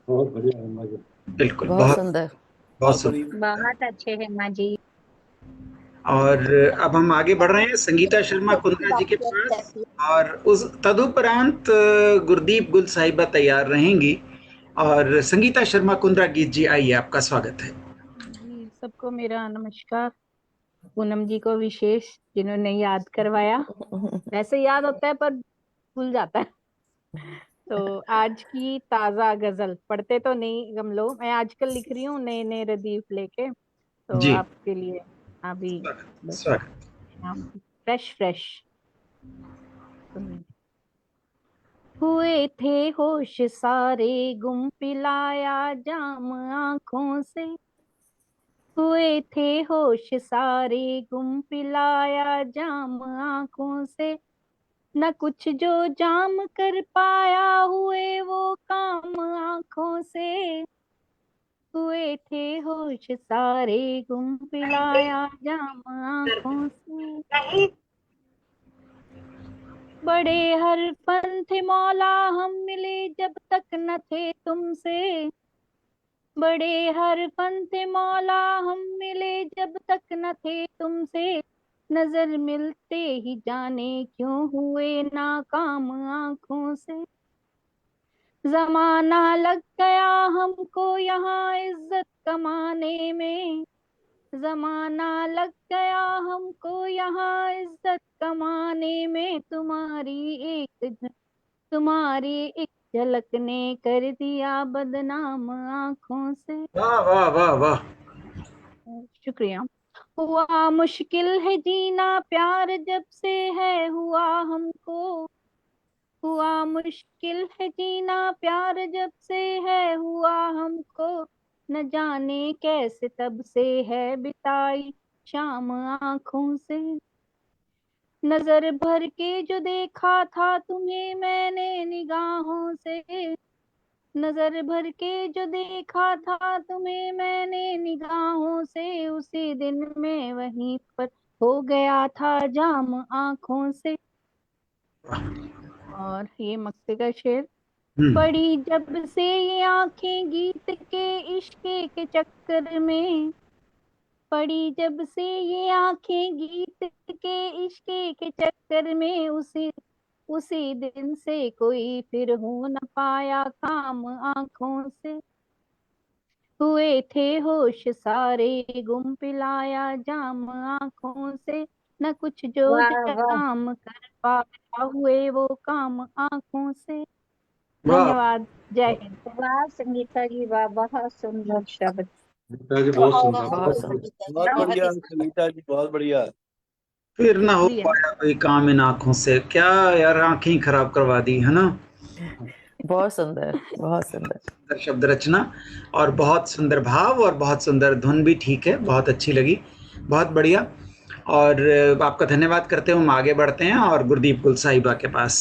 I: बहुत बढ़िया हेमा जी।
A: बिल्कुल,
C: बहुत
A: बहुत
C: सुंदर।
A: बहुत सुंदर।
E: बहुत अच्छे हेमा जी।
A: और अब हम आगे बढ़ रहे हैं संगीता शर्मा कुंद्रा जी के पास, और उस तदुपरांत गुरदीप गुल साहिबा तैयार रहेंगी। और संगीता शर्मा कुंद्रा गीत जी, आइए, आपका स्वागत है
K: जी। सबको मेरा नमस्कार। पूनम जी को विशेष, जिन्होंने याद करवाया। वैसे याद होता है पर भूल जाता है। तो आज की ताजा गजल पढ़ते तो नहीं हम लोग, मैं आजकल लिख रही हूँ नए नए रदीफ लेके, तो
A: जी।
K: आपके लिए अभी
A: स्वागत।
K: फ्रेश हुए थे होश सारे गुम, पिलाया जाम आंखों से, हुए थे होश सारे गुम, पिलाया जाम आंखों से, न कुछ जो जाम कर पाया, हुए वो काम आंखों से, हुए थे होश सारे गुम, पिलाया जाम आंखों से। बड़े हरफन थे मौला हम मिले जब तक न थे तुमसे, बड़े हरफन थे मौला हम मिले जब तक न थे तुमसे, नजर मिलते ही जाने क्यों हुए नाकाम आंखों से। जमाना लग गया हमको यहाँ इज्जत कमाने में, जमाना लग गया हमको यहाँ इज्जत कमाने में। तुम्हारी एक झलक ने कर दिया बदनाम आंखों से।
A: वाह वाह वाह वाह।
K: शुक्रिया। हुआ मुश्किल है जीना प्यार जब से है हुआ हमको, हुआ मुश्किल है जीना प्यार जब से है हुआ हमको। न जाने कैसे तब से है बिताई शाम आंखों से। नजर भर के जो देखा था तुम्हें मैंने निगाहों से, नजर भर के जो देखा था तुम्हें मैंने निगाहों से। उसी दिन में वहीं पर हो गया था जाम आंखों से। और ये मक्ते का शेर। पड़ी जब से ये आंखें गीत के इश्क के चक्कर में, पड़ी जब से ये आंखें गीत के इश्क के चक्कर में। उसी दिन से कोई फिर हो न पाया काम आंखों से। हुए थे होश सारे गुम पिलाया जाम आंखों से। न कुछ जो
E: वाह वाह
K: काम कर पाया हुए वो काम आंखों से।
A: वाह
K: धन्यवाद। जय हिंद।
E: वाह संगीता जी, वाह, बहुत सुंदर शब्द।
H: गीता जी बहुत सुंदर,
C: बहुत
H: बहुत
C: सुंदर।
G: बहुत बढ़िया संगीता जी, बहुत बढ़िया।
A: फिर ना हो
K: शुक्रिया।
A: पाया कोई काम इन आंखों से, क्या यार आंखें ही खराब करवा दी है ना।
C: बहुत सुंदर, बहुत सुंदर।
A: सुंदर शब्द रचना और बहुत सुंदर भाव और बहुत सुंदर धुन भी ठीक है, बहुत अच्छी लगी, बहुत बढ़िया। और आपका धन्यवाद करते हुए हम आगे बढ़ते हैं और गुरदीप गुल साहिबा के पास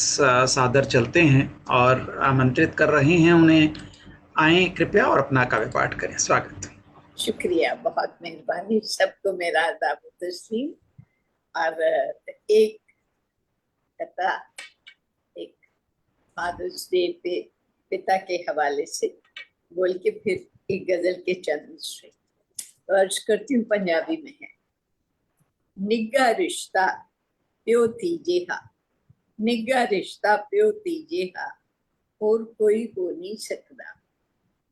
A: सादर चलते हैं और आमंत्रित कर रहे हैं उन्हें, आए कृपया और अपना काव्य पाठ करें। स्वागत।
L: शुक्रिया, बहुत मेहरबानी। सबको मेरा आदाब तस्लीम। और एक कथा, एक फादर्स डे पे पिता के हवाले से बोल के फिर एक गजल के चंद से अर्ज करती हूँ। पंजाबी में है। निग्गा रिश्ता प्यो तीजेहा, निग्गा रिश्ता प्यो तीजेहा, और कोई हो नहीं सकता।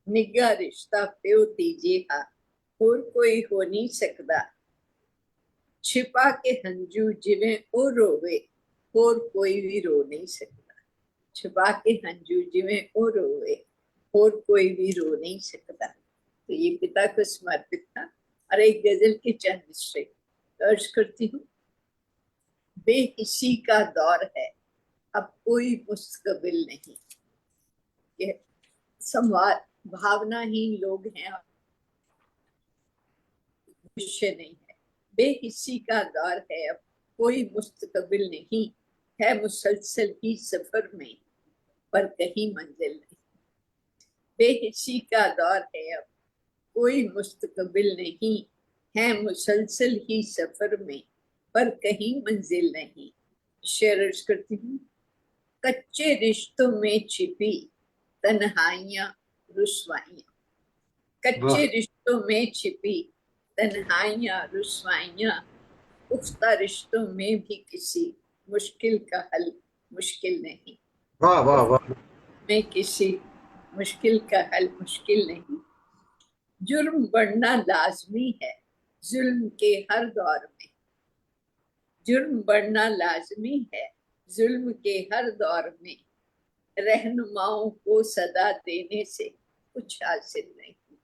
L: निग्गा रिश्ता प्यो तीजेहा, और कोई हो नहीं सकता। छिपा के हंजू जिवें ओ रोवे, और कोई भी रो नहीं सकता। छिपा के हंजू जिवें ओ रोवे, और कोई भी रो नहीं सकता। तो ये पिता को समर्पित था। और एक गजल के चंद मिसरे अर्ज करती हूँ। बेहिसी का दौर है, अब कोई मुस्तकबिल नहीं। ये संवाद भावनाहीन लोग हैं, भविष्य नहीं है। बेहिसी का दौर है, अब कोई मुस्तकबिल नहीं है। मुसलसल ही सफर में, पर कहीं मंजिल नहीं। बेहिसी का दौर है, अब कोई मुस्तकबिल नहीं है। मुसलसल ही सफर में, पर कहीं मंजिल नहीं। शेर अर्ज करती हूँ। कच्चे रिश्तों में छिपी तन्हाइयां रुसवाइयां, कच्चे रिश्तों में छिपी तन्हाइयां रुसवाइयां। पुख्ता रिश्तों में भी किसी मुश्किल का हल मुश्किल नहीं।
A: वाह वाह वाह।
L: में किसी मुश्किल का हल मुश्किल नहीं। जुर्म बढ़ना लाजमी है जुल्म के हर दौर में, जुर्म बढ़ना लाजमी है जुल्म के हर दौर में। रहनुमाओं को सदा देने से कुछ हासिल नहीं,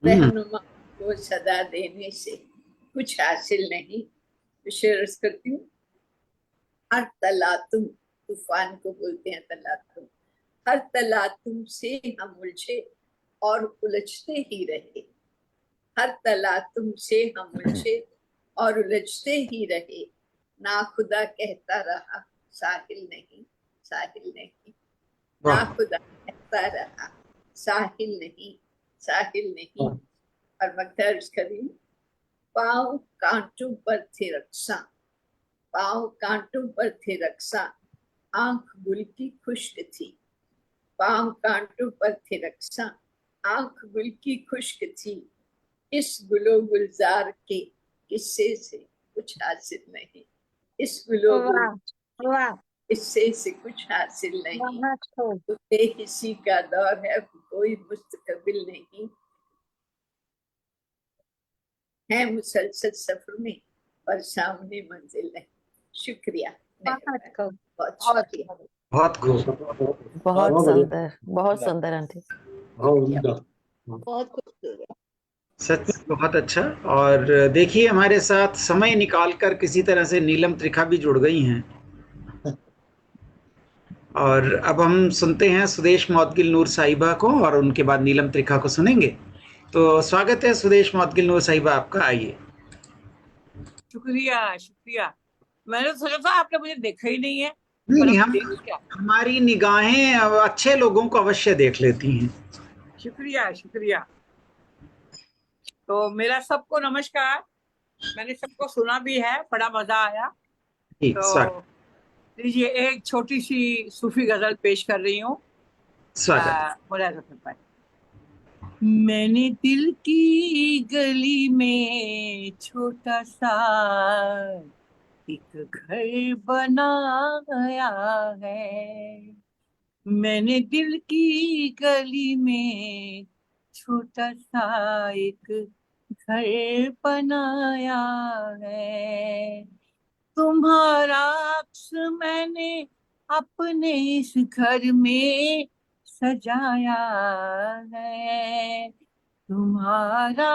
L: रहनुमाओं को सदा देने से कुछ हासिल नहीं। शेर करती हूँ। हर तलातुम, तूफान को बोलते हैं तलातुम, हर तलातुम से हम उलझे और उलझते ही रहे। हर तलातुम से हम उलझे और उलझते ही रहे। ना खुदा कहता रहा साहिल नहीं, साहिल नहीं। ना खुदा कहता रहा साहिल नहीं, साहिल नहीं। और मकदर्ज करीम। पाँव कांटों पर थे रक्सा, पाँव कांटों पर थे रक्सा, आंख गुल की खुश्क थी। पाँव कांटों पर थे रक्सा, आंख गुल की खुश्क थी। इस गुलो गुलजार के किस्से से कुछ हासिल नहीं, इस विलोब
E: वाह वाह,
L: इससे से कुछ हासिल नहीं,
E: बहुत खूब।
L: तो बेहिसी का दौर है, कोई मुस्तकबिल नहीं है, मुसलसल सफर में और सामने मंजिल नहीं। शुक्रिया,
E: बहुत खूब।
L: बहुत शुक्रिया।
A: बहुत खूब।
C: बहुत
G: बहुत बढ़िया।
C: सुंदर, बहुत सुंदर आंटी।
G: बहुत उम्दा।
L: बहुत खूबसूरत।
A: सच बहुत अच्छा। और देखिए हमारे साथ समय निकालकर किसी तरह से नीलम त्रिखा भी जुड़ गई हैं। और अब हम सुनते हैं सुदेश मौदगिल नूर साहिबा को और उनके बाद नीलम त्रिखा को सुनेंगे। तो स्वागत है सुदेश मौदगिल नूर साहिबा आपका, आइए।
J: शुक्रिया शुक्रिया। मैंने तो सोचा था आपने मुझे देखा ही नहीं है,
A: नहीं
J: पर
A: नहीं,
J: अब
A: हम
J: देख लिया।
A: हमारी निगाहें अब अच्छे लोगों को अवश्य देख लेती हैं।
J: शुक्रिया शुक्रिया। तो मेरा सबको नमस्कार। मैंने सबको सुना भी है, बड़ा मजा आया।
A: जी, स्वागत।
J: तो लीजिए एक छोटी सी सूफी गजल पेश कर रही हूँ।
A: स्वागत।
J: मुलायजा फरमाइए। मैंने दिल की गली में छोटा सा एक घर बनाया है। मैंने दिल की गली में छोटा सा एक घर बनाया है। तुम्हारा अक्स मैंने अपने इस घर में सजाया है। तुम्हारा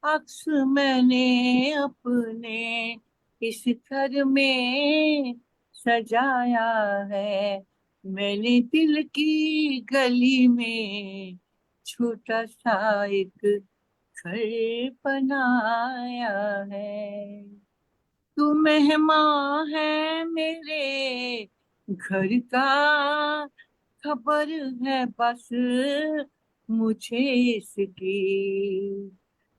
J: अक्स मैंने अपने इस घर में सजाया है। मैंने दिल की गली में छोटा सा एक घर बनाया है। तू मेहमान है मेरे घर का, खबर है बस मुझे इसकी।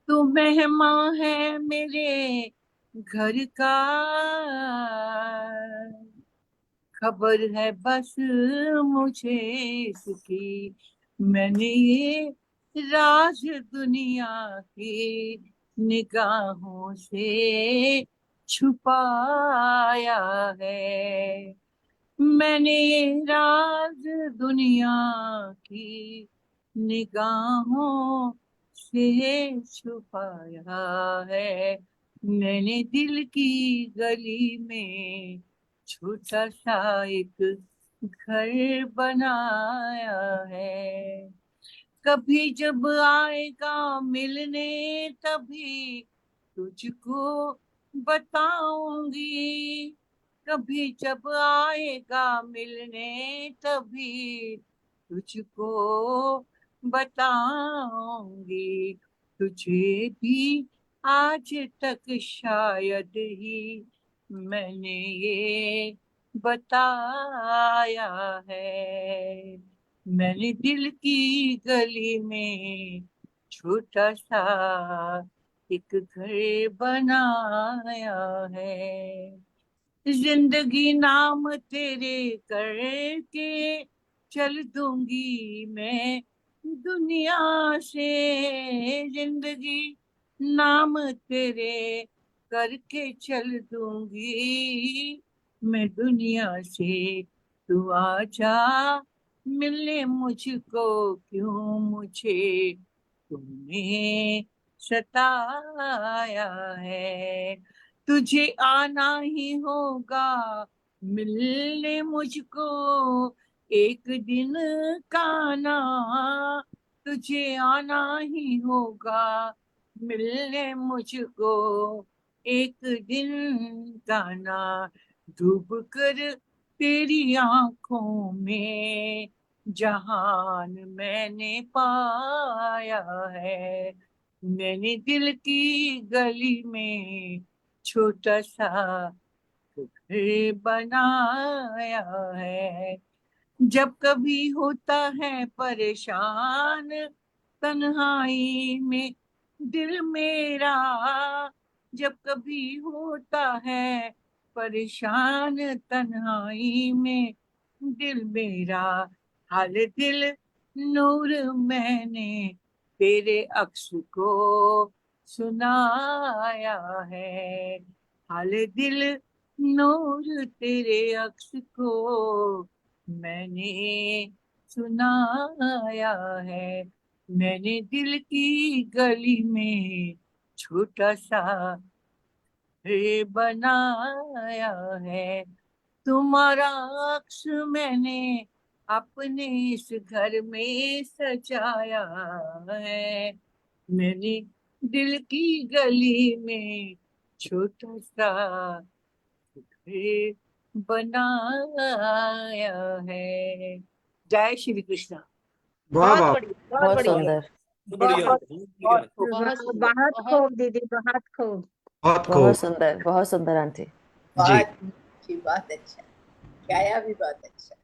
J: तू मेहमान है मेरे घर का, खबर है बस मुझे इसकी। मैंने ये राज दुनिया की निगाहों से छुपाया है। मैंने ये राज दुनिया की निगाहों से छुपाया है। मैंने दिल की गली में छोटा सा एक घर बनाया है। कभी जब आएगा मिलने तभी तुझको बताऊंगी। कभी जब आएगा मिलने तभी तुझको बताऊंगी। तुझे भी आज तक शायद ही मैंने ये बताया है। मैंने दिल की गली में छोटा सा एक घर बनाया है। जिंदगी नाम तेरे करके चल दूंगी मैं दुनिया से। जिंदगी नाम तेरे करके चल दूंगी मैं दुनिया से। तू आजा मिलने मुझको, क्यों मुझे तुमने सताया है। तुझे आना ही होगा मिलने मुझको एक दिन का ना। तुझे आना ही होगा मिलने मुझको एक दिन का ना। डूब कर तेरी आंखों में जहान मैंने पाया है। मैंने दिल की गली में छोटा सा घर बनाया है। जब कभी होता है परेशान तन्हाई में दिल मेरा, जब कभी होता है परेशान तन्हाई में दिल मेरा, हाल दिल नूर मैंने तेरे अक्स को सुनाया है। हाले दिल नूर तेरे अक्स को मैंने सुनाया है। मैंने दिल की गली में छोटा सा घर बनाया है। तुम्हारा अक्स मैंने अपने इस घर में सजाया है। मैंने दिल की गली में छोटा सा घर बनाया है। जय श्री कृष्ण।
A: वाह
J: बहुत
A: वाह,
J: बढ़िया,
C: बहुत
J: बढ़िया।
C: सुंदर,
G: बढ़िया,
J: बहुत
G: बढ़िया।
J: खूब।
E: बहुत खूब दीदी, बहुत खूब।
A: बहुत
C: बहुत
A: खूब
C: सुंदर, बहुत सुंदर आंटी।
A: जी।
L: बहुत अच्छी, बहुत अच्छा, गाया भी बहुत अच्छा।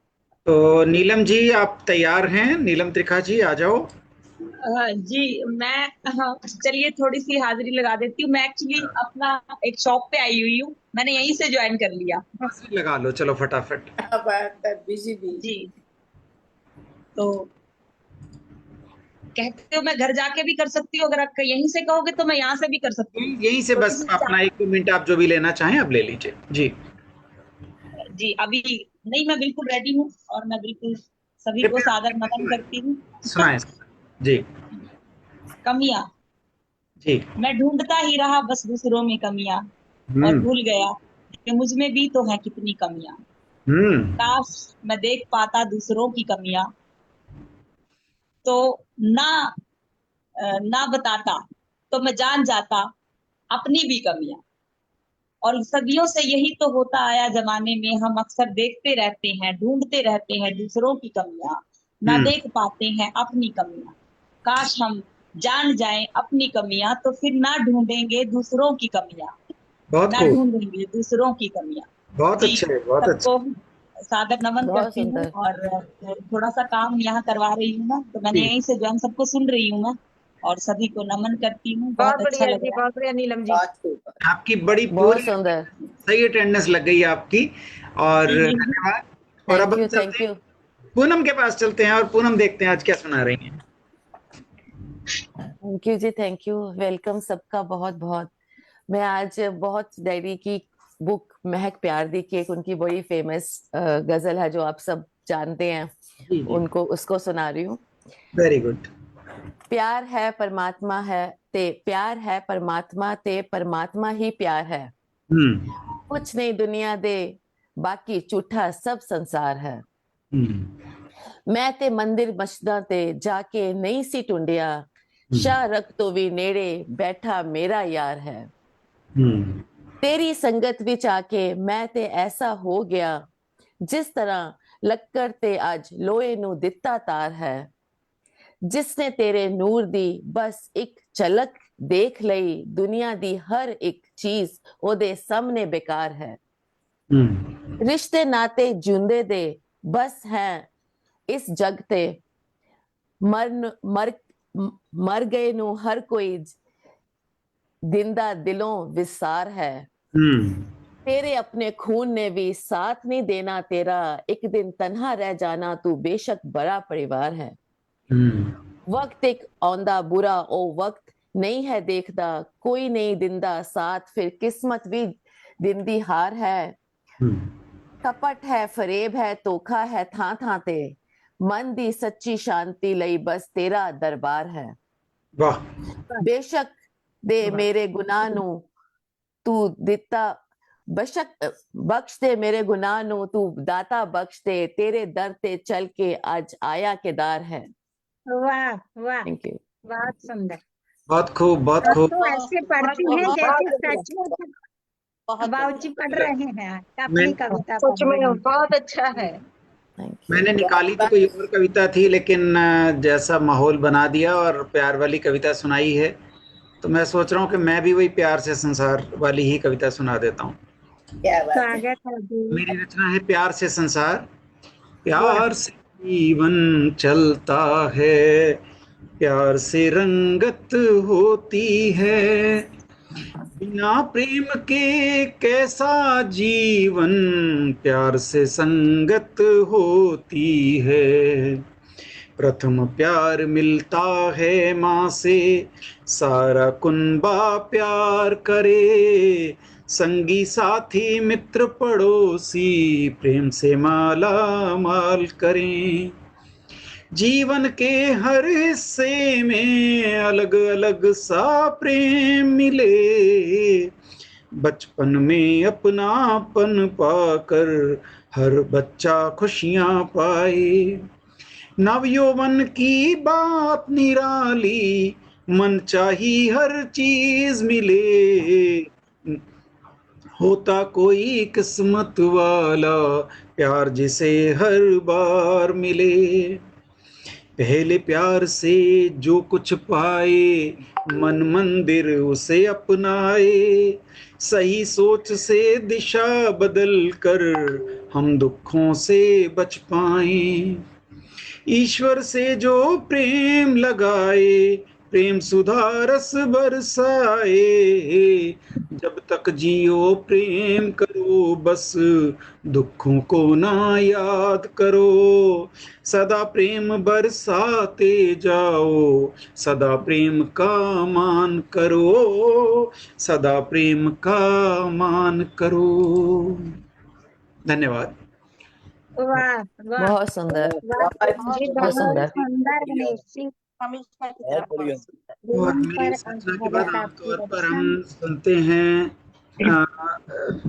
A: तो नीलम जी आप तैयार हैं? नीलम त्रिखा जी आ जाओ।
M: जी मैं, हाँ, चलिए थोड़ी सी हाजिरी लगा देती हूँ। मैं एक्चुअली अपना एक शॉप पे आई हुई हूँ, मैंने यहीं से ज्वाइन कर लिया।
A: हाजिरी लगा लो, चलो फटाफट।
L: बिजी भी।
M: जी, तो कहते हो मैं घर जाके भी कर सकती हूँ, अगर आप यहीं से कहोगे तो मैं यहाँ से भी कर सकती हूँ।
A: यहीं से
M: थोड़ी
A: बस
M: सी
A: अपना 1-2 मिनट आप जो भी लेना चाहें अब ले लीजिए जी।
M: जी अभी नहीं, मैं बिल्कुल रेडी हूँ और मैं बिल्कुल सभी को सादर नमन करती हूँ।
A: सुनाएं जी।
M: कमियां
A: जी।
M: मैं ढूंढता ही रहा बस दूसरों में कमियां, और भूल गया कि मुझ में भी तो है कितनी कमियां। काश मैं देख पाता दूसरों की कमियां, तो ना ना बताता, तो मैं जान जाता अपनी भी कमियां। और सदियों से यही तो होता आया जमाने में, हम अक्सर देखते रहते हैं, ढूंढते रहते हैं दूसरों की कमियां, ना देख पाते हैं अपनी कमियां। काश हम जान जाएं अपनी कमियां, तो फिर ना ढूंढेंगे दूसरों की कमियां,
A: बहुत
M: ना
A: खूब,
M: ढूंढेंगे दूसरों की कमियां।
A: बहुत
M: जी,
A: अच्छे, बहुत अच्छे।
M: सबको सादर नमन
C: बहुत
M: करती हूँ।
C: सुंदर।
M: और थोड़ा सा काम यहाँ करवा रही हूँ ना, तो मैंने
A: जी।
M: यहीं से ज्वाइन, सबको सुन रही हूँ मैं, और सभी को नमन करती हूँ। बहुत अच्छा लग रहा है।
D: बहुत बढ़िया नीलम जी।
L: बहुत खूब।
A: आपकी बड़ी
C: बहुत
A: पूरी
C: सुंदर।
A: सही अटेंडेंस लग गई आपकी, और
M: जी, जी।
A: धन्यवाद। और अब
C: थैंक
A: हम
C: यू,
A: चलते
C: थैंक
A: हैं
C: यू।
A: पूनम के पास, चलते हैं और पूनम देखते हैं आज क्या सुना रही हैं।
C: थैंक यू जी, थैंक यू। वेलकम सबका बहुत बहुत। मैं आज बहुत डायरी की बुक महक प्यार दी की एक उनकी बड़ी फेमस गजल है जो आप सब जानते हैं,
A: जी जी,
C: उनको उसको सुना रही हूँ।
A: Very good.
C: प्यार है परमात्मा है ते, प्यार है परमात्मा ते, परमात्मा ही प्यार है। कुछ नहीं दुनिया दे बाकी झूठा सब संसार है। मैं ते मंदिर मस्जिदां ते जाके नहीं सी टुंडिया, शाह रख तो भी नेड़े बैठा मेरा यार है। तेरी संगत विच आके मैं ते ऐसा हो गया, जिस तरह लक्कड़ ते अज लोहे नू दिता तार है। जिसने तेरे नूर दी बस एक झलक देख लई, दुनिया दी हर एक चीज ओदे सामने बेकार है। रिश्ते नाते जूंदे दे बस हैं इस जग ते, मर मर गए नू हर कोई जिंदा दिलों विसार है। तेरे अपने खून ने भी साथ नहीं देना तेरा, एक दिन तन्हा रह जाना तू बेशक बड़ा परिवार है। वक्त एक औंदा बुरा ओ वक्त नहीं है देखदा, कोई नहीं दिंदा साथ फिर किस्मत भी दिंदी हार है। कपट है फरेब है धोखा है थां थां ते, मन दी सच्ची शांति लई बस तेरा दरबार है।
A: वाह।
C: बेशक दे मेरे गुनाह नू तू दिता, बशक बख्श दे मेरे गुनाह नू तू दाता बख्श दे, तेरे दर ते चल के आज आया केदार है।
E: वाह वाह,
C: थैंक यू।
E: बहुत सुंदर।
A: बहुत खूब, बहुत
E: आप
A: खूब।
E: तो ऐसे पढ़ती हैं जैसे सचमुच बाबूजी पढ़ रहे हैं अपनी कविता
D: सच
E: पढ़
D: में
E: रहे हैं।
D: बहुत अच्छा है।
A: मैंने निकाली तो कोई और कविता थी, लेकिन जैसा माहौल बना दिया और प्यार वाली कविता सुनाई है, तो मैं सोच रहा हूँ कि मैं भी वही प्यार से संसार वाली ही कविता सुना देता हूँ।
L: क्या बात है।
E: स्वागत है जी।
A: मेरी रचना है प्यार से संसार। प्यार से जीवन चलता है, प्यार से रंगत होती है, बिना प्रेम के कैसा जीवन, प्यार से संगत होती है। प्रथम प्यार मिलता है माँ से, सारा कुनबा प्यार करे, संगी साथी मित्र पड़ोसी प्रेम से माला माल करें। जीवन के हर हिस्से में अलग अलग सा प्रेम मिले, बचपन में अपनापन पाकर हर बच्चा खुशियां पाए। नवयौवन की बात निराली, मन चाही हर चीज मिले, होता कोई किस्मत वाला प्यार जिसे हर बार मिले। पहले प्यार से जो कुछ पाए, मन मंदिर उसे अपनाए। सही सोच से दिशा बदल कर हम दुखों से बच पाए। ईश्वर से जो प्रेम लगाए, प्रेम सुधा रस बरसाए। जब तक जियो प्रेम करो, बस दुखों को ना याद करो। सदा प्रेम बरसाते जाओ, सदा प्रेम का मान करो, सदा प्रेम का मान करो। धन्यवाद।
E: वाह वाह,
C: बहुत सुंदर,
E: जी
C: बहुत सुंदर।
E: सुंदर गणेश जी।
G: बहुत बढ़िया।
A: और
E: जीवन
A: मेरी
E: पर
A: सूचना के बाद
E: आधारित आपकी
A: आमतौर पर
E: रचना।
A: हम सुनते हैं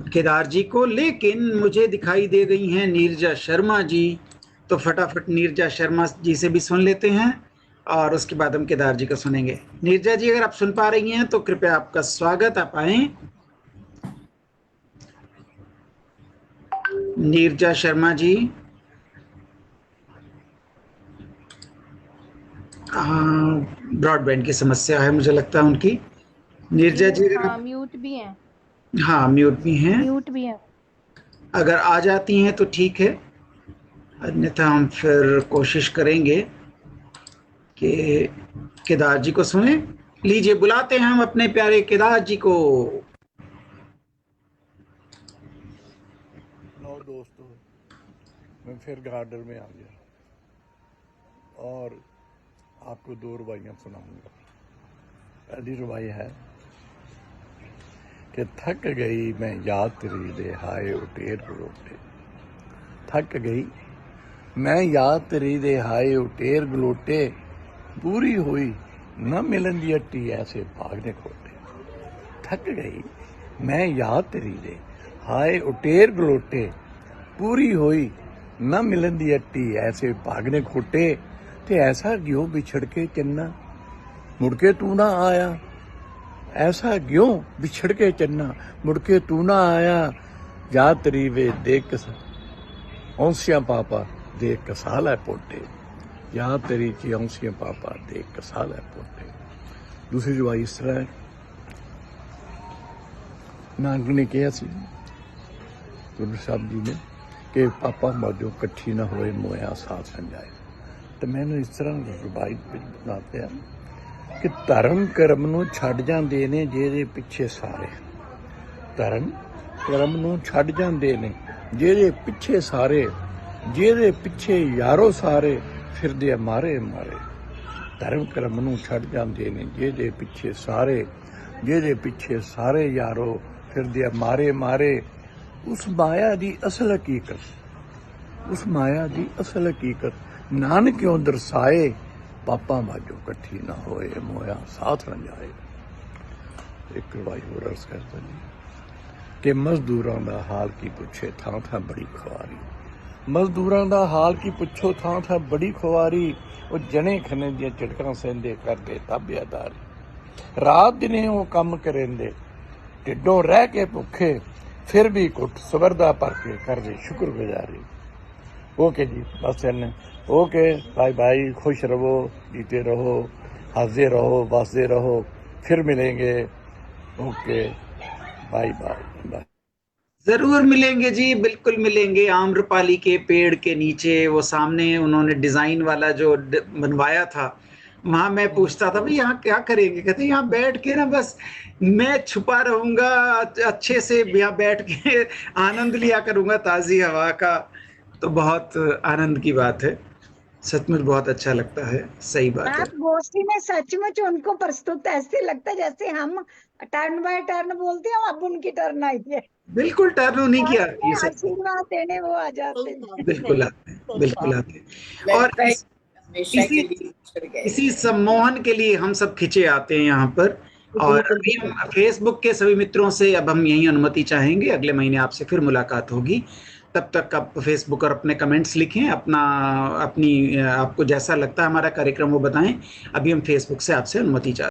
A: केदार जी को, लेकिन मुझे दिखाई दे गई हैं नीरजा शर्मा जी, तो फटाफट नीरजा शर्मा जी से भी सुन लेते हैं और उसके बाद हम केदार जी को सुनेंगे। नीरजा जी, अगर आप सुन पा रही हैं तो कृपया आपका स्वागत, आप आए। नीरजा शर्मा जी, ब्रॉडबैंड की समस्या है मुझे लगता है उनकी। नीरजा जी, अगर
K: हाँ, म्यूट भी हैं।
A: हाँ, म्यूट भी हैं।
K: म्यूट भी हैं।
A: अगर आ जाती हैं तो ठीक है, अन्यथा हम फिर कोशिश करेंगे कि केदार जी को सुने। लीजिए, बुलाते हैं हम अपने प्यारे केदार जी को।
N: लो दोस्तों, मैं फिर गार्डन में आ गया और आपको 2 रुबाइयाँ सुनाऊंगा। पहली रुबाई है कि थक गई मैं याद तेरी दे हाय उटेर गलोटे। थक गई मैं याद तेरी दे हाय उटेर गलोटे, पूरी हुई न मिलन दी हट्टी ऐसे भागने खोटे। थक गई मैं याद तेरी दे हाय उटेर गलोटे, पूरी हुई न मिलन दी हट्टी ऐसे भागने खोटे। ते ऐसा क्यों बिछड़ के चन्ना मुड़ के तू ना आया, ऐसा क्यों बिछड़ के चन्ना मुड़ के तू ना आया। याद तेरी वे देख औंसियां पापा देख कसाल है पोटे, याद तेरी की औंसियां पापा देख कसाल है पोटे। दूसरी जुबाई इस तरह है, नानक ने कहा सी गुरु साहब जी ने कि पापा मौजो कट्ठी ना होए मोया साथ संजाए। तो मैंने इस तरह जुबाई बनाते हैं कि धर्म कर्म नूं छड्ड जांदे ने जेदे पिछे सारे। धर्म कर्म नूं छड्ड जांदे ने जेदे पिछे सारे, जेदे पिछे यारो सारे फिरदे मारे मारे। धर्म कर्म नूं छड्ड जांदे ने जेदे पिछे सारे, जेदे पिछे सारे यारो फिरदे मारे मारे। उस माया दी असल हकीकत, उस माया दी असल हकीकत नानक क्यों दरसाए, पापा माजो कट्ठी ना होए मोया साथ न जाए। एक रुबाई होर अर्ज करता जी कि मजदूरां दा हाल की पुछे थां थां बड़ी खुआरी। मजदूरां दा हाल की पुछो थां थां बड़ी खुआरी, वो जने खने दियां झटकां सहंदे करदे ताबेदारी। रात दिने वो कम करेंदे ढिड्डों रह के भुखे, फिर भी कुट सवरदा भर के करदे शुक्रगुजारी। ओके जी, बस इन्ने। ओके, बाय बाय, खुश रहो, जीते रहो, हंसते रहो, बसते रहो, फिर मिलेंगे। Okay, bye bye bye.
A: जरूर मिलेंगे जी, बिल्कुल मिलेंगे। आम्रपाली के पेड़ के नीचे वो सामने उन्होंने डिजाइन वाला जो बनवाया था, वहां मैं पूछता था भाई यहाँ क्या करेंगे, कहते यहाँ बैठ के ना बस मैं छुपा रहूंगा, अच्छे से यहाँ बैठ के आनंद लिया करूंगा ताजी हवा का। तो बहुत आनंद की बात है। सचमुच बहुत अच्छा लगता है, सही बात है।
E: आप गोष्ठी में सचमुच उनको प्रस्तुत ऐसे लगता है जैसे हम टर्न बाय टर्न बोलते हैं, अब उनकी टर्न आई है,
A: बिल्कुल टर्न उन्हीं की आती है सब।
E: आशीर्वाद देने वो आ जाते हैं।
A: बिल्कुल आते हैं, बिल्कुल आते हैं। और इसी सम्मोहन के लिए हम सब खिंचे आते हैं यहाँ पर। और अभी फेसबुक के सभी मित्रों से अब हम यही अनुमति चाहेंगे, अगले महीने आपसे फिर मुलाकात होगी। तब तक आप फेसबुक और अपने कमेंट्स लिखें, अपनी आपको जैसा लगता है हमारा कार्यक्रम वो बताएं। अभी हम फेसबुक से आपसे अनुमति चाहते हैं।